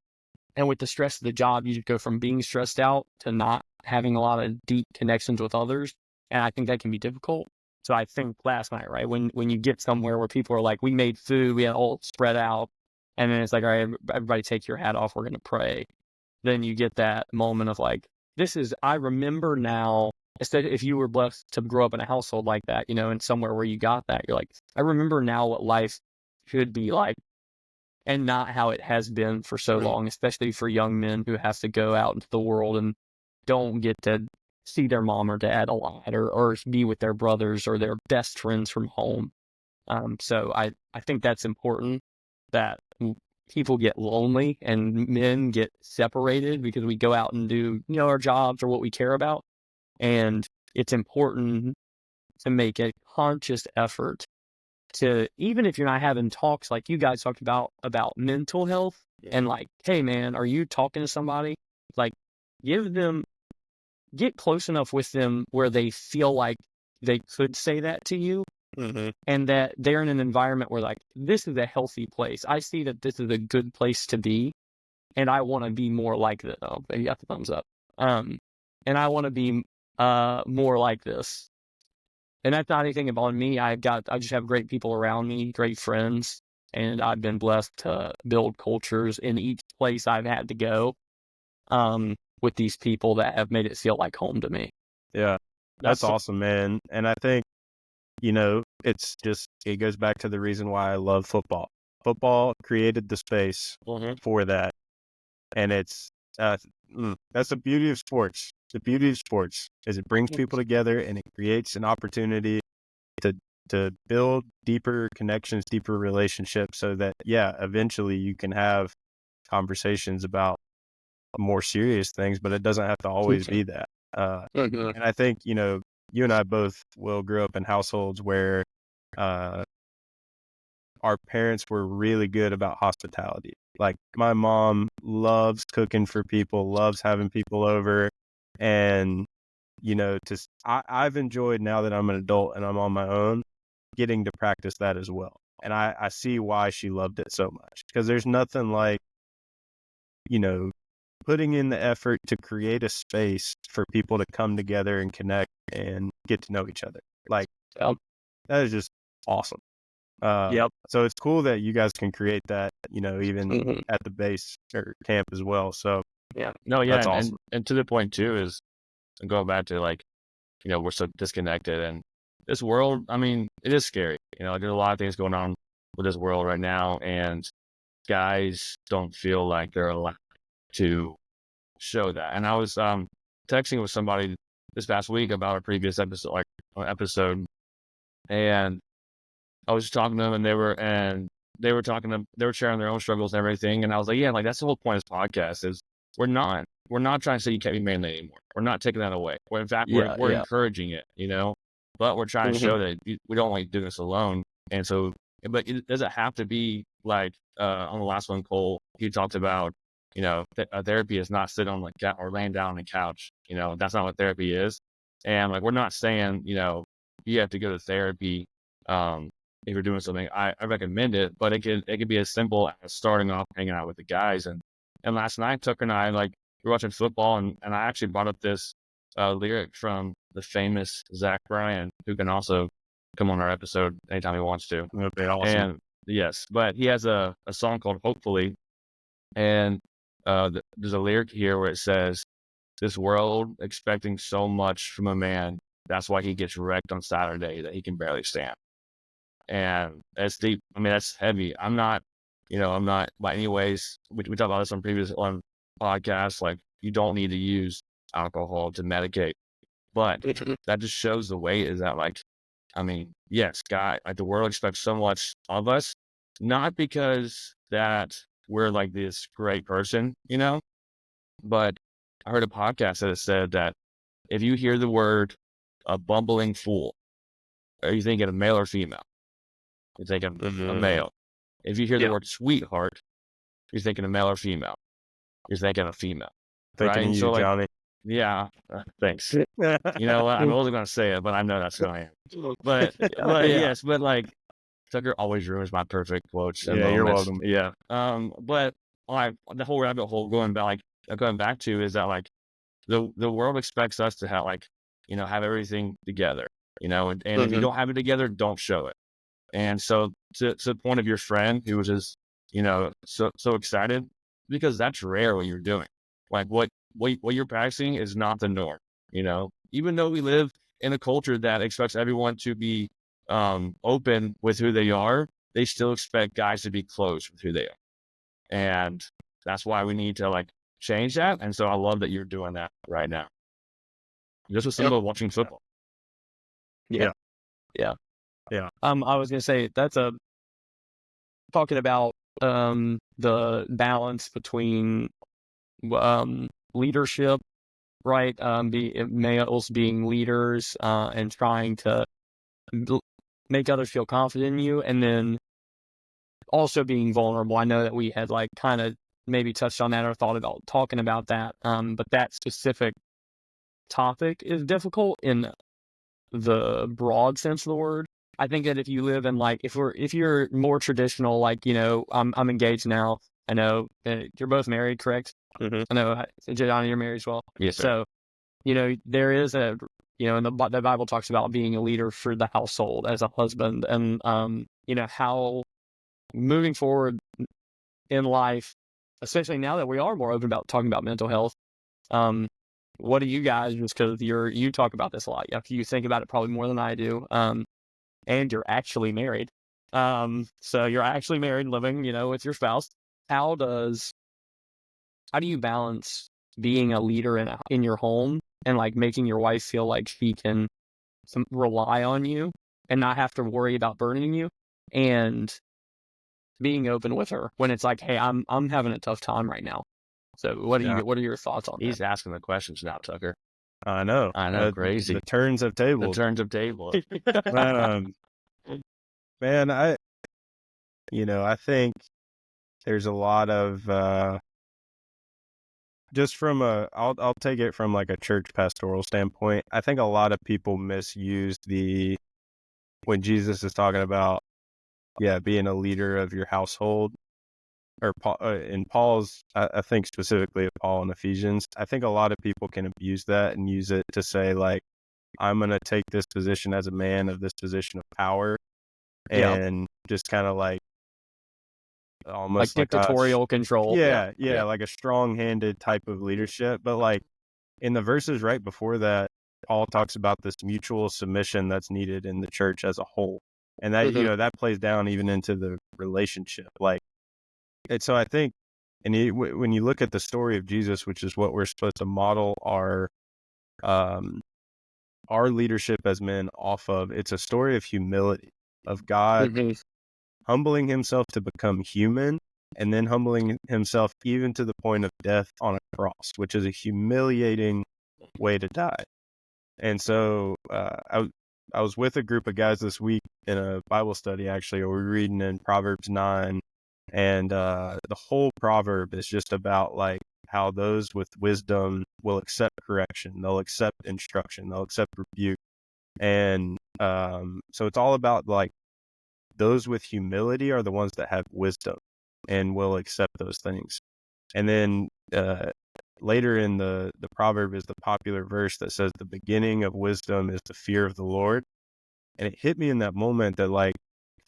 And with the stress of the job, you just go from being stressed out to not having a lot of deep connections with others. And I think that can be difficult. So I think last night, right, when you get somewhere where people are like, we made food, we had all spread out, and then it's like, all right, everybody take your hat off, we're going to pray. Then you get that moment of like, I remember now, especially if you were blessed to grow up in a household like that, and somewhere where you got that, you're like, I remember now what life should be like, and not how it has been for so long, especially for young men who have to go out into the world and don't get to see their mom or dad a lot, or be with their brothers or their best friends from home. So I think that's important, that people get lonely and men get separated because we go out and do, our jobs or what we care about. And it's important to make a conscious effort to, even if you're not having talks like you guys talked about mental health, and like, hey man, are you talking to somebody? Like, get close enough with them where they feel like they could say that to you. Mm-hmm. And that they're in an environment where like, this is a healthy place. I see that this is a good place to be, and I want to be more like that. Oh, you got the thumbs up. And I want to be more like this. And that's not anything about me. I just have great people around me, great friends, and I've been blessed to build cultures in each place I've had to go, with these people that have made it feel like home to me. Yeah, that's awesome, man. And I think, it goes back to the reason why I love football. Football created the space for that. And it's, that's the beauty of sports. The beauty of sports is it brings people together and it creates an opportunity to build deeper connections, deeper relationships, so that, eventually you can have conversations about more serious things, but it doesn't have to always be that. And I think, you and I both will grow up in households where our parents were really good about hospitality. Like, my mom loves cooking for people, loves having people over. And, I've enjoyed, now that I'm an adult and I'm on my own, getting to practice that as well. And I see why she loved it so much, because there's nothing like, putting in the effort to create a space for people to come together and connect and get to know each other. Like, that is just awesome. So it's cool that you guys can create that, even at the base or camp as well. So that's awesome. And to the point too is, going back to, like, we're so disconnected, and this world, I mean, it is scary. There's a lot of things going on with this world right now, and guys don't feel like they're allowed to show that. And I was texting with somebody this past week about a previous episode, and I was just talking to them, and they were sharing their own struggles and everything. And I was like, yeah, like, that's the whole point of this podcast is we're not trying to say you can't be manly anymore. We're not taking that away. In fact, we're encouraging it, but we're trying to show that we don't like doing this alone. And so, but it doesn't have to be like, on the last one, Cole, he talked about, therapy is not sitting on the couch or laying down on the couch. That's not what therapy is. And, like, we're not saying, you have to go to therapy, if you're doing something. I recommend it, but it could be as simple as starting off hanging out with the guys. And last night, Tucker and I, like, we were watching football, and I actually brought up this lyric from the famous Zach Bryan, who can also come on our episode anytime he wants to. That'd be awesome. And yes, but he has a song called Hopefully, and there's a lyric here where it says, "This world expecting so much from a man, that's why he gets wrecked on Saturday that he can barely stand." And that's deep. I mean, that's heavy. I'm not by any ways, we talked about this on previous podcasts, like, you don't need to use alcohol to medicate, but that just shows the weight is that, like, I mean, yes, God, like, the world expects so much of us, not because that we're like this great person, but I heard a podcast that said that if you hear the word a bumbling fool, are you thinking of male or female? You're thinking a male. If you hear the word sweetheart, you're thinking a male or female? You're thinking a female. Thinking right? of you, So, like, Johnny. yeah, thanks. You know what? I wasn't going to say it, but I know that's who I am. But yes, but, like, Tucker always ruins my perfect quotes and Yeah, you're moments. welcome. Yeah. But, like, the whole rabbit hole going back to is that, like, the world expects us to have, like, have everything together, and if you don't have it together, don't show it. And so, to the point of your friend who was just, so excited, because that's rare what you're doing. Like, what you're practicing is not the norm. Even though we live in a culture that expects everyone to be open with who they are, they still expect guys to be closed with who they are. And that's why we need to, like, change that. And so I love that you're doing that right now. Just with simple watching football. Yeah. I was gonna say that's talking about the balance between leadership, right? Males being leaders and trying to make others feel confident in you, and then also being vulnerable. I know that we had, like, kind of maybe touched on that or thought about talking about that, but that specific topic is difficult in the broad sense of the word. I think that if you live in, like, if you're more traditional, like, I'm engaged now. I know you're both married, correct? Mm-hmm. I know, Johnny, you're married as well. Yes, sir. So there is the Bible talks about being a leader for the household as a husband, and how moving forward in life, especially now that we are more open about talking about mental health. What do you guys, just because you talk about this a lot, you think about it probably more than I do, and you're actually married. So you're actually married, living, with your spouse. How do you balance being a leader in your home and like making your wife feel like she can rely on you and not have to worry about burdening you, and being open with her when it's like, hey, I'm having a tough time right now. So what are your thoughts on He's that? asking the questions now, Tucker. I know. Crazy. The turns of tables. The turns of table. Man, I think there's a lot of just from I'll take it from like a church pastoral standpoint. I think a lot of people misuse when Jesus is talking about being a leader of your household, or in Paul's, I think specifically of Paul in Ephesians. I think a lot of people can abuse that and use it to say like, I'm going to take this position as a man of this position of power, and just kind of like almost like dictatorial control. Yeah, like a strong-handed type of leadership. But like in the verses right before that, Paul talks about this mutual submission that's needed in the church as a whole, and that that plays down even into the relationship. Like, and so I think, and when you look at the story of Jesus, which is what we're supposed to model our leadership as men off of, it's a story of humility, of God humbling himself to become human, and then humbling himself even to the point of death on a cross, which is a humiliating way to die. And so I was with a group of guys this week in a Bible study, actually. We're reading in Proverbs 9, and the whole proverb is just about like how those with wisdom will accept correction, they'll accept instruction, they'll accept rebuke. And so it's all about like those with humility are the ones that have wisdom and will accept those things. And then later in the proverb is the popular verse that says the beginning of wisdom is the fear of the Lord. And it hit me in that moment that like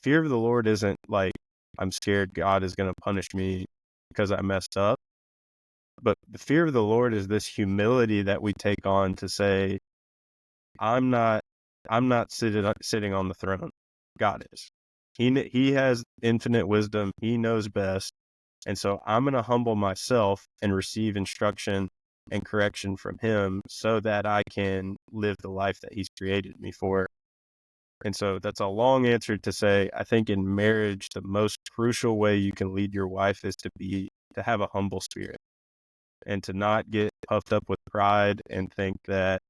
fear of the Lord isn't like I'm scared God is going to punish me because I messed up. But the fear of the Lord is this humility that we take on to say, I'm not sitting on the throne. God is. He has infinite wisdom. He knows best. And so I'm going to humble myself and receive instruction and correction from him so that I can live the life that he's created me for. And so that's a long answer to say, I think in marriage, the most crucial way you can lead your wife is to have a humble spirit and to not get puffed up with pride and think that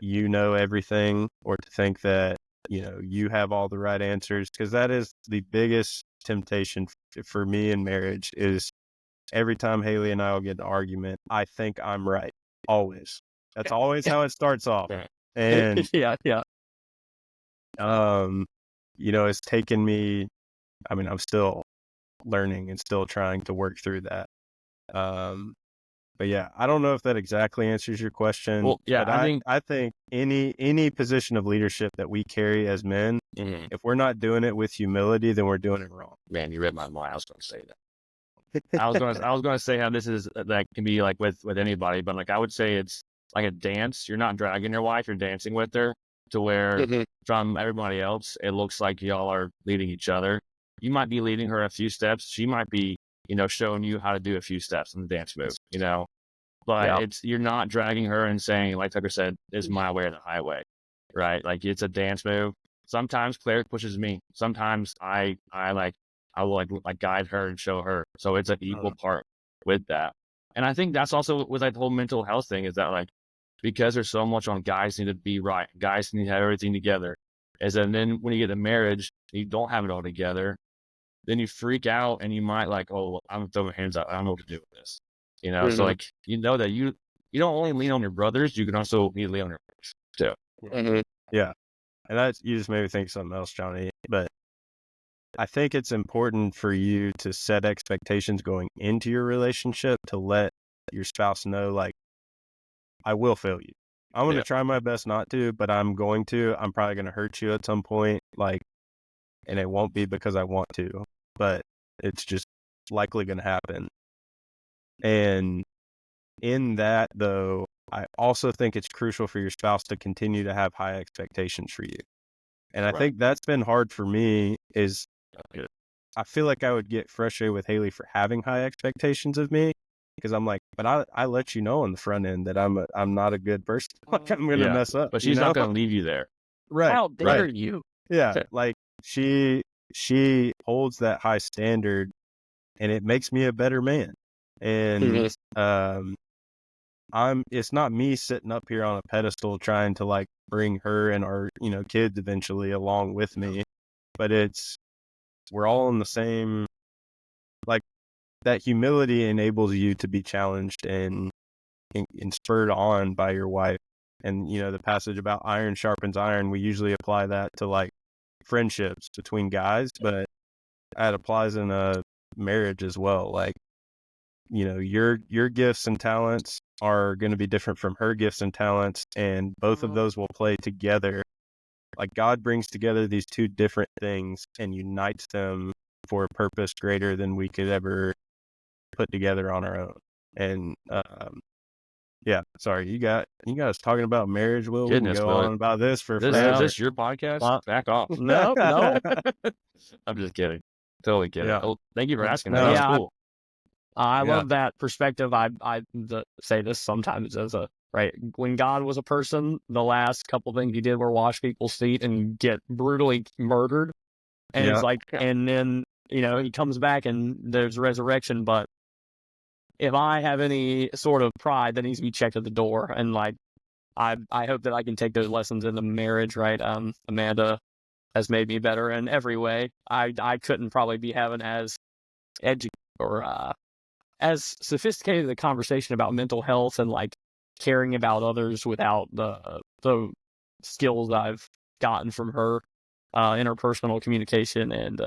you know everything, or to think that, you have all the right answers. Because that is the biggest temptation for me in marriage, is every time Haley and I will get an argument, I think I'm right. Always. That's always how it starts off. And it's taken me, I'm still learning and still trying to work through that. But yeah, I don't know if that exactly answers your question. Well, yeah, but I think any position of leadership that we carry as men, if we're not doing it with humility, then we're doing it wrong. Man, you read my mind. I was going to say that. I was going to say how this is, that can be like with anybody, but like I would say it's like a dance. You're not dragging your wife, you're dancing with her, to where from everybody else, it looks like y'all are leading each other. You might be leading her a few steps. She might be, showing you how to do a few steps in the dance move, but you're not dragging her and saying, like Tucker said, is my way or the highway, right? Like it's a dance move. Sometimes Claire pushes me. Sometimes I will like guide her and show her. So it's an equal part with that. And I think that's also with like the whole mental health thing, is that like, because there's so much on guys need to be right, guys need to have everything together, is that then when you get to marriage, you don't have it all together, then you freak out and you might like, oh, well, I'm throwing my hands up. I don't know what to do with this. So like, that you don't only lean on your brothers, you can also lean on your brothers too. Yeah. And you just made me think of something else, Johnny. But I think it's important for you to set expectations going into your relationship, to let your spouse know, like, I will fail you. I'm going to try my best not to, but I'm going to. I'm probably going to hurt you at some point, like, and it won't be because I want to, but it's just likely going to happen. And in that, though, I also think it's crucial for your spouse to continue to have high expectations for you. And I think that's been hard for me is I feel like I would get frustrated with Haley for having high expectations of me because I'm like, but I let you know on the front end that I'm not a good person. Like I'm going to mess up. But she's not going to leave you there. Right. How dare you? Yeah. Like she holds that high standard and it makes me a better man. And, it's not me sitting up here on a pedestal trying to like bring her and our, kids eventually along with me, but we're all in the same, like that humility enables you to be challenged and spurred on by your wife. And, the passage about iron sharpens iron, we usually apply that to like friendships between guys, but that applies in a marriage as well. Like, your gifts and talents are going to be different from her gifts and talents, and both of those will play together. Like God brings together these two different things and unites them for a purpose greater than we could ever put together on our own. And sorry, you guys talking about marriage. Will we can go on about this for forever. Is this your podcast? Back off. No. I'm just kidding. Totally kidding. Yeah. Oh, thank you for asking. No. That's cool. I love that perspective. I say this sometimes as when God was a person, the last couple things he did were wash people's feet and get brutally murdered. And it's like, and then, he comes back and there's resurrection. But if I have any sort of pride, that needs to be checked at the door. And like, I hope that I can take those lessons into marriage, right? Amanda has made me better in every way. I couldn't probably be having as educated or as sophisticated a conversation about mental health and like caring about others without the skills I've gotten from her, interpersonal communication and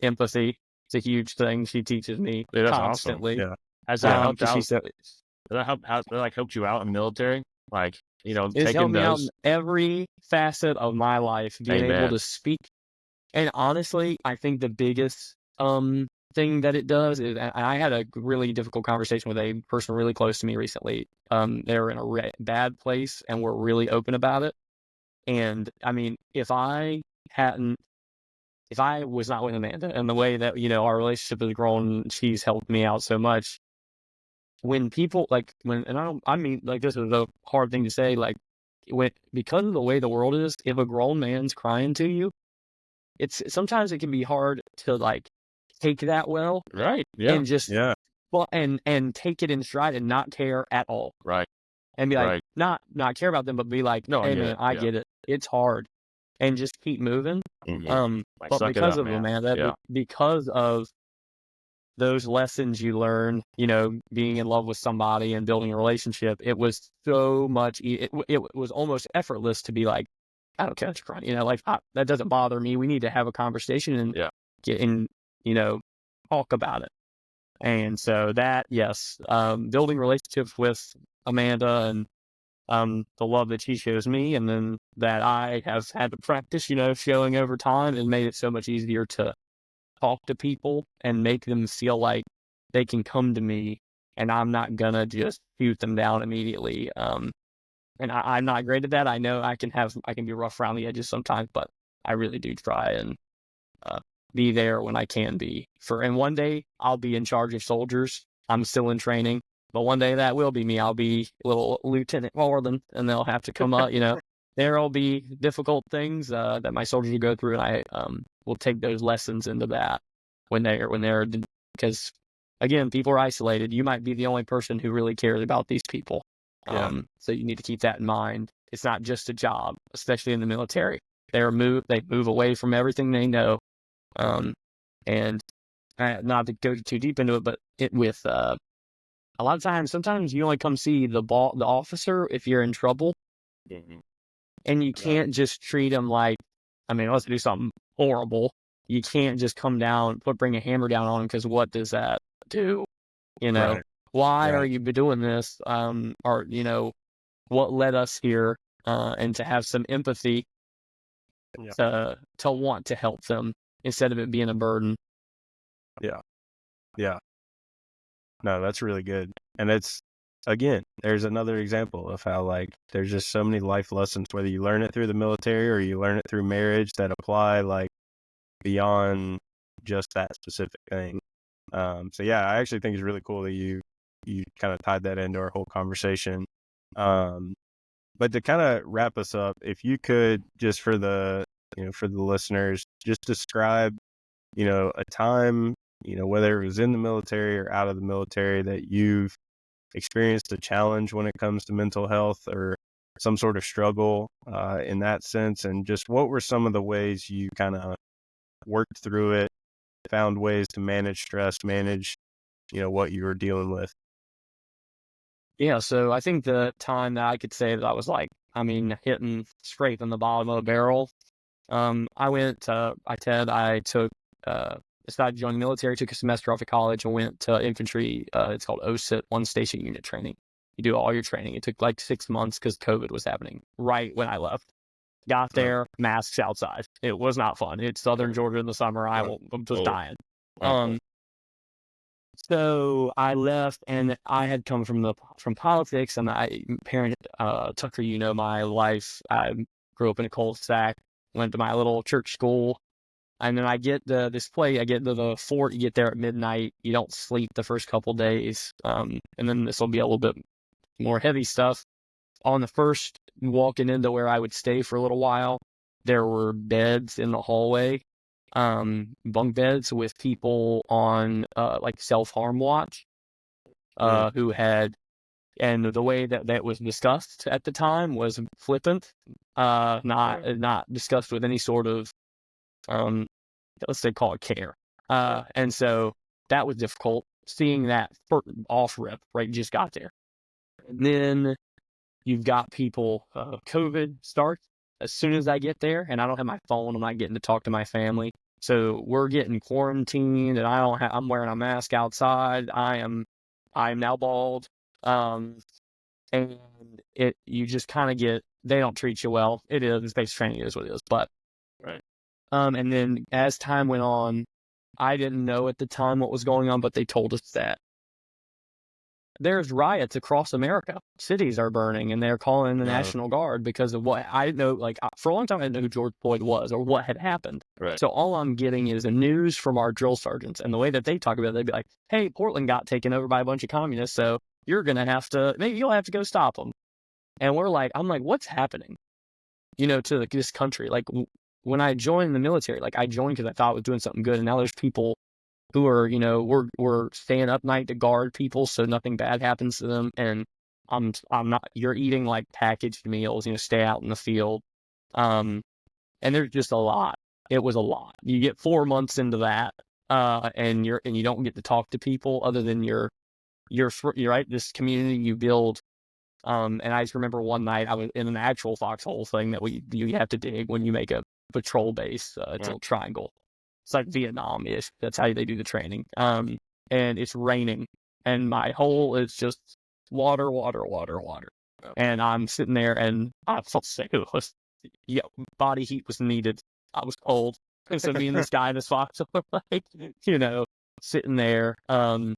empathy. It's a huge thing she teaches me constantly. Awesome. Yeah. Has that helped out? Does that helped you out in the military? Like, it's helped me out in every facet of my life, being able to speak. And honestly, I think the biggest thing that it does is, I had a really difficult conversation with a person really close to me recently. They're in a bad place and we're really open about it. And I mean, if I was not with Amanda and the way that, our relationship has grown, she's helped me out so much. When people this is a hard thing to say, like because of the way the world is, if a grown man's crying to you, sometimes it can be hard to like take that well, right? Yeah, and just and take it in stride and not care at all, right? And be like, not care about them, but be like, no, hey man, I get it. It's hard, and just keep moving. But because of Amanda, because of those lessons you learn, being in love with somebody and building a relationship, it was so much. It was almost effortless to be like, I don't care if you're crying, like that doesn't bother me. We need to have a conversation and get in, talk about it. And so that, yes, building relationships with Amanda and the love that she shows me, and then that I have had to practice, showing over time, and made it so much easier to talk to people and make them feel like they can come to me and I'm not gonna just shoot them down immediately. And I'm not great at that. I know I can be rough around the edges sometimes, but I really do try and be there when I can be. And one day I'll be in charge of soldiers. I'm still in training, but one day that will be me. I'll be a little lieutenant warden, and they'll have to come up. There'll be difficult things that my soldiers will go through, and I will take those lessons into that when they're because again, people are isolated. You might be the only person who really cares about these people. So you need to keep that in mind. It's not just a job, especially in the military. They move away from everything they know. And not to go too deep into it, but a lot of times, sometimes you only come see the officer if you're in trouble. And you can't just treat them like, let's do something horrible. You can't just come down, bring a hammer down on them, because what does that do? Why are you doing this? Or, what led us here, and to have some empathy, to want to help them instead of it being a burden. Yeah. No, that's really good. And it's, again, there's another example of how, like, there's just so many life lessons, whether you learn it through the military or you learn it through marriage, that apply, like, beyond just that specific thing. So yeah, I actually think it's really cool that you kind of tied that into our whole conversation. But to kind of wrap us up, if you could, just for the listeners, just describe, a time, whether it was in the military or out of the military, that you've experienced a challenge when it comes to mental health, or some sort of struggle in that sense, and just what were some of the ways you kind of worked through it, found ways to manage stress, manage, what you were dealing with. Yeah, so I think the time that I could say that I was like, hitting scraping the bottom of the barrel. I took, decided to join the military, took a semester off of college and went to infantry. It's called OSIT, one station unit training. You do all your training. It took like 6 months because COVID was happening right when I left. Got there, masks outside. It was not fun. It's Southern Georgia in the summer. I'm just dying. So I left, and I had come from politics, and Tucker, my life. I grew up in a cul-de-sac, went to my little church school, and then I get to the fort. You get there at midnight. You don't sleep the first couple days, and then this will be a little bit more heavy stuff. On the first walking into where I would stay for a little while, there were beds in the hallway, bunk beds with people on like self-harm watch, who had, and the way that was discussed at the time was flippant, not discussed with any sort of, let's say, call it care. And so that was difficult, seeing that off rip, right? Just got there. And then you've got people, COVID starts as soon as I get there, and I don't have my phone. I'm not getting to talk to my family. So we're getting quarantined, and I'm wearing a mask outside. I am now bald. And you just kind of they don't treat you well. It's basic training, is what it is. But, right. And then as time went on, I didn't know at the time what was going on, but they told us that there's riots across America. Cities are burning, and they're calling the National Guard because of what I didn't know. Like, for a long time, I didn't know who George Floyd was or what had happened. Right. So all I'm getting is the news from our drill sergeants, and the way that they talk about it, they'd be like, "Hey, Portland got taken over by a bunch of communists, so you'll have to go stop them." And I'm like, what's happening? To this country. Like, when I joined the military, like, I joined because I thought I was doing something good, and now there's people who are, we're staying up night to guard people so nothing bad happens to them. And I'm not, you're eating like packaged meals, stay out in the field. And there's just a lot. It was a lot. You get 4 months into that, and you don't get to talk to people other than you're right, this community you build. And I just remember one night I was in an actual foxhole thing that you have to dig when you make a patrol base. It's a triangle. It's like Vietnam-ish. That's how they do the training. And it's raining, and my hole is just water. And I'm sitting there, and I felt sick. Body heat was needed. I was cold. And so me and this guy in this foxhole were like, sitting there. And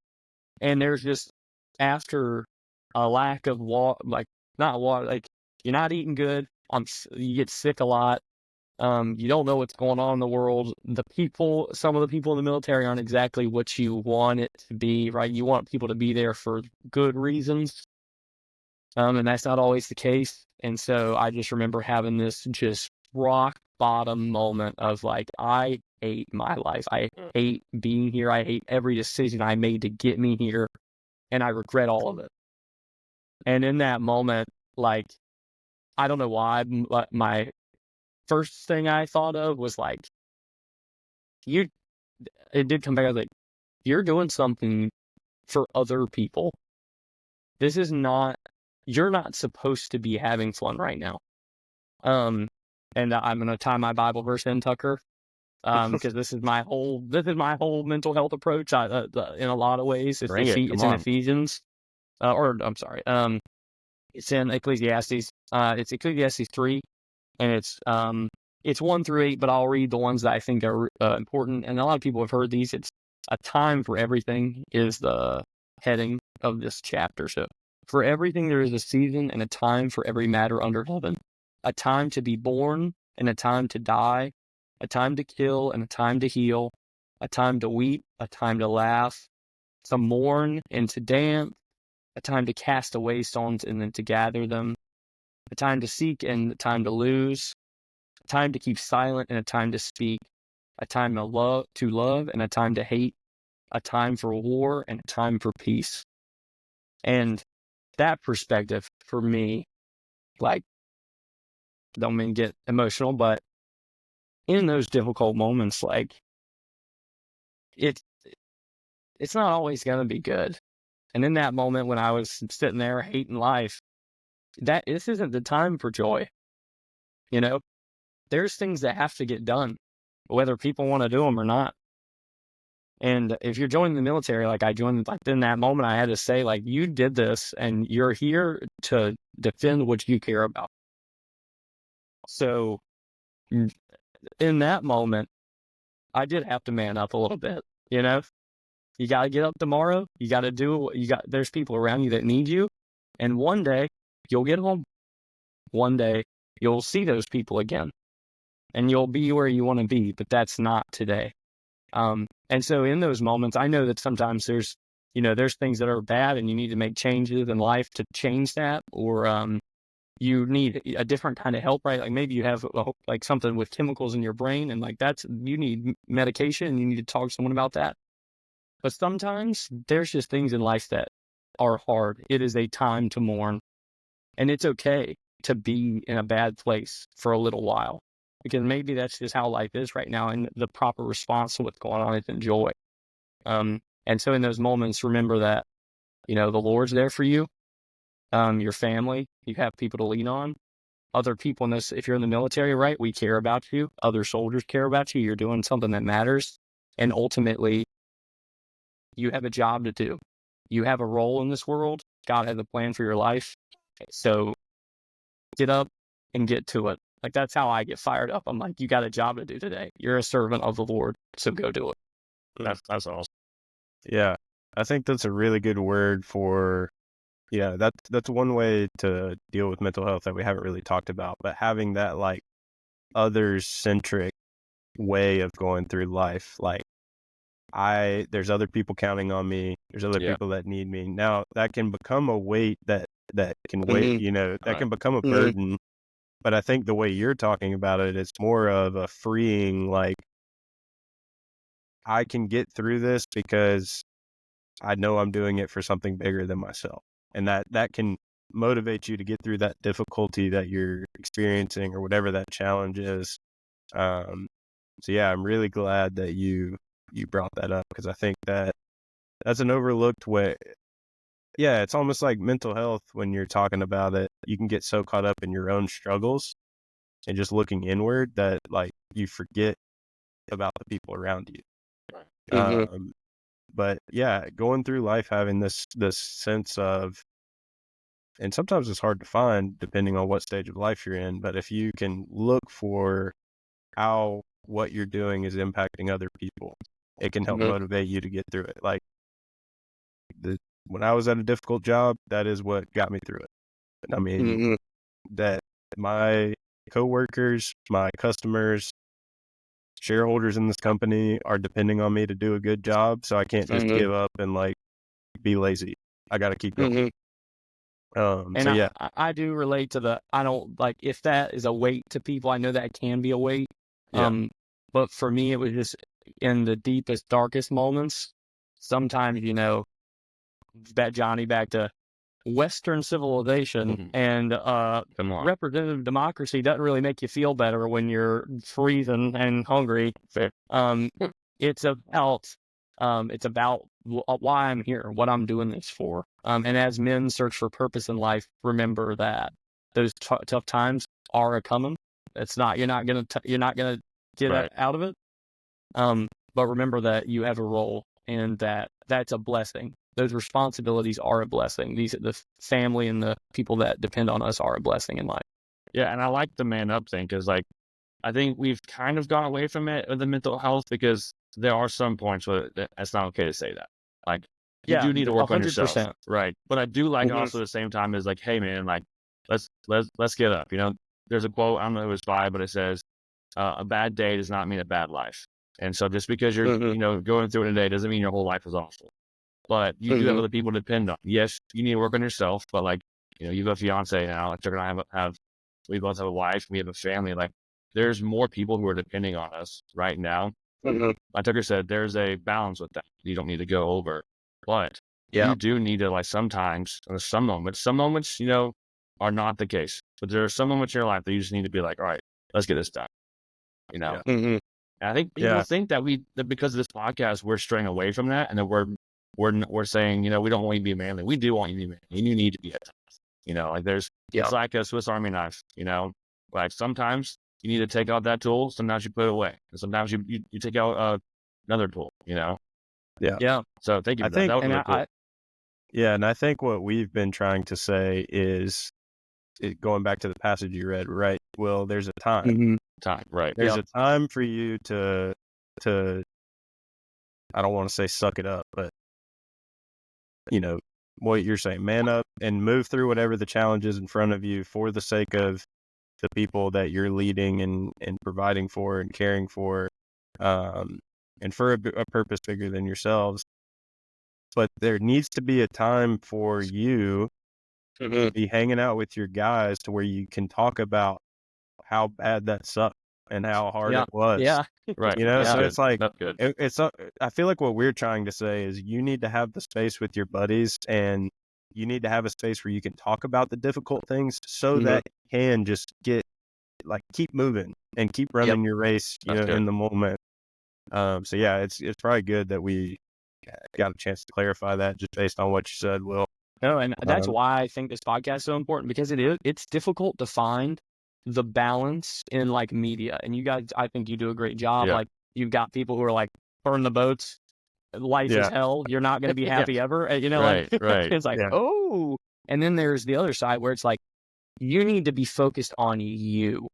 there's just, after a lack of water, like, not water, like, you're not eating good. You get sick a lot. You don't know what's going on in the world. Some of the people in the military aren't exactly what you want it to be, right? You want people to be there for good reasons. And that's not always the case. And so I just remember having this just rock bottom moment of like, I hate my life. I hate being here. I hate every decision I made to get me here. And I regret all of it. And in that moment, like, I don't know why, but my first thing I thought of was like, it did come back, like, you're doing something for other people. You're not supposed to be having fun right now. And I'm going to tie my Bible verse in, Tucker, because this is my whole mental health approach. In a lot of ways, it's in Ephesians, I'm sorry. It's in Ecclesiastes. It's Ecclesiastes 3, and it's 1 through 8, but I'll read the ones that I think are important. And a lot of people have heard these. It's a time for everything is the heading of this chapter. So for everything there is a season and a time for every matter under heaven, a time to be born and a time to die, a time to kill and a time to heal, a time to weep, a time to laugh, to mourn and to dance, a time to cast away stones and then to gather them, a time to seek and a time to lose, a time to keep silent and a time to speak, a time to love and a time to hate, a time for war and a time for peace. And that perspective for me, like, don't mean to get emotional, but in those difficult moments, like, it's not always going to be good. And in that moment when I was sitting there hating life, this isn't the time for joy. You know, there's things that have to get done, whether people want to do them or not. And if you're joining the military, like I joined, like in that moment, I had to say, like, you did this and you're here to defend what you care about. So in that moment, I did have to man up a little bit, you know? You got to get up tomorrow. You got to do what you got. There's people around you that need you. And one day you'll get home. One day you'll see those people again and you'll be where you want to be, but that's not today. And so in those moments, I know that sometimes there's things that are bad and you need to make changes in life to change that, or you need a different kind of help, right? Like maybe you have like something with chemicals in your brain and like you need medication and you need to talk to someone about that. But sometimes there's just things in life that are hard. It is a time to mourn, and it's okay to be in a bad place for a little while, because maybe that's just how life is right now, and the proper response to what's going on is enjoy. And so in those moments, remember that, the Lord's there for you, your family, you have people to lean on, other people in this, if you're in the military, right, we care about you, other soldiers care about you, you're doing something that matters, and ultimately, you have a job to do. You have a role in this world. God has a plan for your life. So get up and get to it. Like, that's how I get fired up. I'm like, you got a job to do today. You're a servant of the Lord, so go do it. That's awesome. Yeah, I think that's a really good word for, that's one way to deal with mental health that we haven't really talked about, but having that like others-centric way of going through life. Like, there's other people counting on me. There's other people that need me. Now that can become a weight that can wait, that can become a burden. But I think the way you're talking about it, it's more of a freeing, like, I can get through this because I know I'm doing it for something bigger than myself. And that can motivate you to get through that difficulty that you're experiencing or whatever that challenge is. So yeah, I'm really glad that you brought that up, because I think that's an overlooked way. Yeah, it's almost like mental health when you're talking about it. You can get so caught up in your own struggles and just looking inward that like you forget about the people around you. But yeah, going through life having this sense of, and sometimes it's hard to find depending on what stage of life you're in, but if you can look for how what you're doing is impacting other people, it can help motivate you to get through it. Like when I was at a difficult job, that is what got me through it. I mean, that my coworkers, my customers, shareholders in this company are depending on me to do a good job, so I can't just give up and like be lazy. I got to keep going. And so yeah, I do relate to I don't like, if that is a weight to people, I know that can be a weight. But for me, it was just in the deepest, darkest moments. Sometimes, back to Western civilization and representative democracy doesn't really make you feel better when you're freezing and hungry. It's about why I'm here, what I'm doing this for. And as men search for purpose in life, remember that those tough times are a coming. It's not, you're not gonna get out of it. But remember that you have a role, and that's a blessing. those responsibilities are a blessing. The family and the people that depend on us are a blessing in life. Yeah, and I like the man up thing because, like, I think we've kind of gone away from it with the mental health because there are some points where it's not okay to say that. Like, you do need to work on yourself, 100%. right? But I do like also at the same time is like, hey man, like let's get up. You know, there's a quote, I don't know who it's by, but it says, a bad day does not mean a bad life. And so just because you're going through it today doesn't mean your whole life is awful. But you do have other people to depend on. Yes, you need to work on yourself, but like, you know, you have a fiance now, like you're gonna have we both have a wife, we have a family, like there's more people who are depending on us right now. Like Tucker said, there's a balance with that. You don't need to go over, but you do need to, like, sometimes, or some moments, you know, are not the case, but there are some moments in your life that you just need to be like, all right, let's get this done, you know? And I think people think that that because of this podcast, we're straying away from that. And that we're saying, you know, we don't want you to be manly. We do want you to be manly, and you need to be at times, you know, like it's like a Swiss Army knife, you know, like sometimes you need to take out that tool. Sometimes you put it away. And sometimes you take out another tool, you know? Yeah. So thank you I for that. think, That was really cool. and I think what we've been trying to say is, going back to the passage you read, right? Well, there's a time. Time, right. There's a time for you to, I don't want to say suck it up, but, you know, what you're saying, man up and move through whatever the challenge is in front of you for the sake of the people that you're leading and providing for and caring for, and for a purpose bigger than yourselves. But there needs to be a time for you to be hanging out with your guys to where you can talk about how bad that sucked and how hard it was. Yeah. Right. You know, That's so good. it's like, That's good. I feel like what we're trying to say is you need to have the space with your buddies, and you need to have a space where you can talk about the difficult things so that you can just keep moving and keep running your race, you That's know, good. in the moment. So yeah, it's probably good that we got a chance to clarify that just based on what you said, Will. No, and that's why I think this podcast is so important, because it's difficult to find the balance in like media. And you guys, I think you do a great job. Yeah. Like, you've got people who are like, burn the boats, life is hell, you're not going to be happy ever. You know, Right, like right. it's like, oh. And then there's the other side where it's like, you need to be focused on you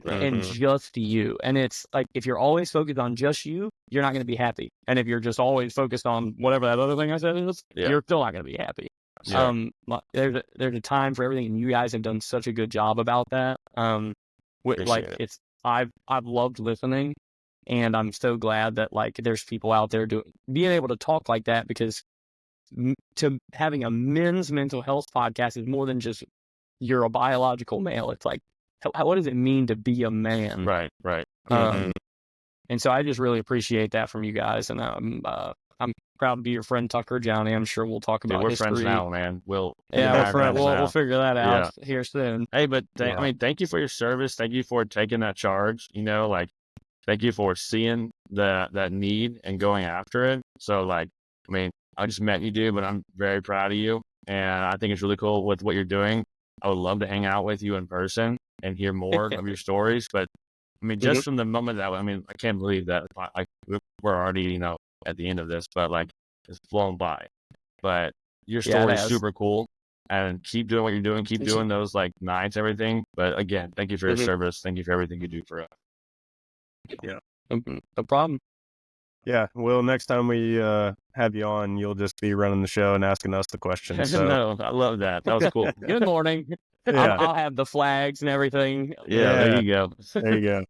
and just you. And it's like, if you're always focused on just you, you're not going to be happy. And if you're just always focused on whatever that other thing I said is, you're still not going to be happy. Yeah. There's a time for everything, and you guys have done such a good job about that. Appreciate it. I've loved listening, and I'm so glad that like there's people out there being able to talk like that, because to having a men's mental health podcast is more than just you're a biological male. It's like, what does it mean to be a man? Right, right. And so I just really appreciate that from you guys, and I'm proud to be your friend, Tucker. Johnny, I'm sure we'll talk about we're history. friends now, man. We'll figure that out here soon. Hey, but I mean, thank you for your service. Thank you for taking that charge. You know, like, thank you for seeing that need and going after it. So, like, I mean, I just met you, dude, but I'm very proud of you, and I think it's really cool with what you're doing. I would love to hang out with you in person and hear more of your stories. But I mean, just from the moment I mean, I can't believe that like we're already, you know, at the end of this, but like it's flown by. But your story is super cool, and keep doing what you're doing. Keep doing those like nights, everything. But again, thank you for your service. Thank you for everything you do for us. Yeah, no problem. Yeah, well, next time we have you on, you'll just be running the show and asking us the questions. So. No, I love that. That was cool. Good morning. I'll have the flags and everything. Yeah, there you go. There you go.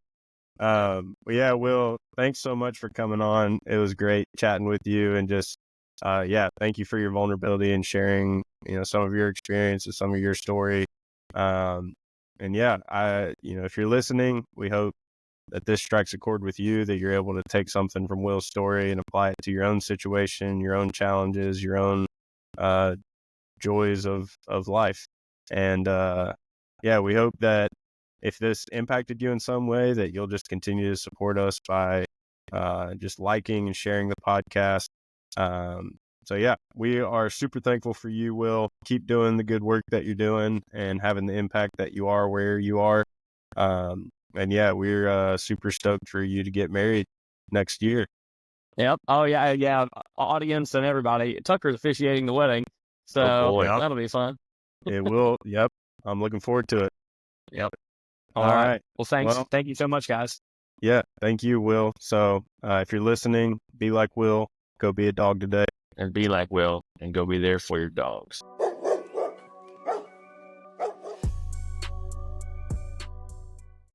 Well, yeah, Will, thanks so much for coming on. It was great chatting with you, and just thank you for your vulnerability and sharing, you know, some of your experiences, some of your story. And yeah, if you're listening, we hope that this strikes a chord with you, that you're able to take something from Will's story and apply it to your own situation, your own challenges, your own joys of life. And we hope that if this impacted you in some way, that you'll just continue to support us by just liking and sharing the podcast. So yeah, we are super thankful for you, Will. Keep doing the good work that you're doing and having the impact that you are where you are. And yeah, we're super stoked for you to get married next year. Yep. Oh yeah, yeah. Audience and everybody. Tucker's officiating the wedding, so boy. that'll be fun. It will. Yep. I'm looking forward to it. Yep. All right. Well, thanks. Well, Thank you so much, guys. yeah. Thank you, Will. So if you're listening, be like Will. Go be a dog today. And be like Will and go be there for your dogs.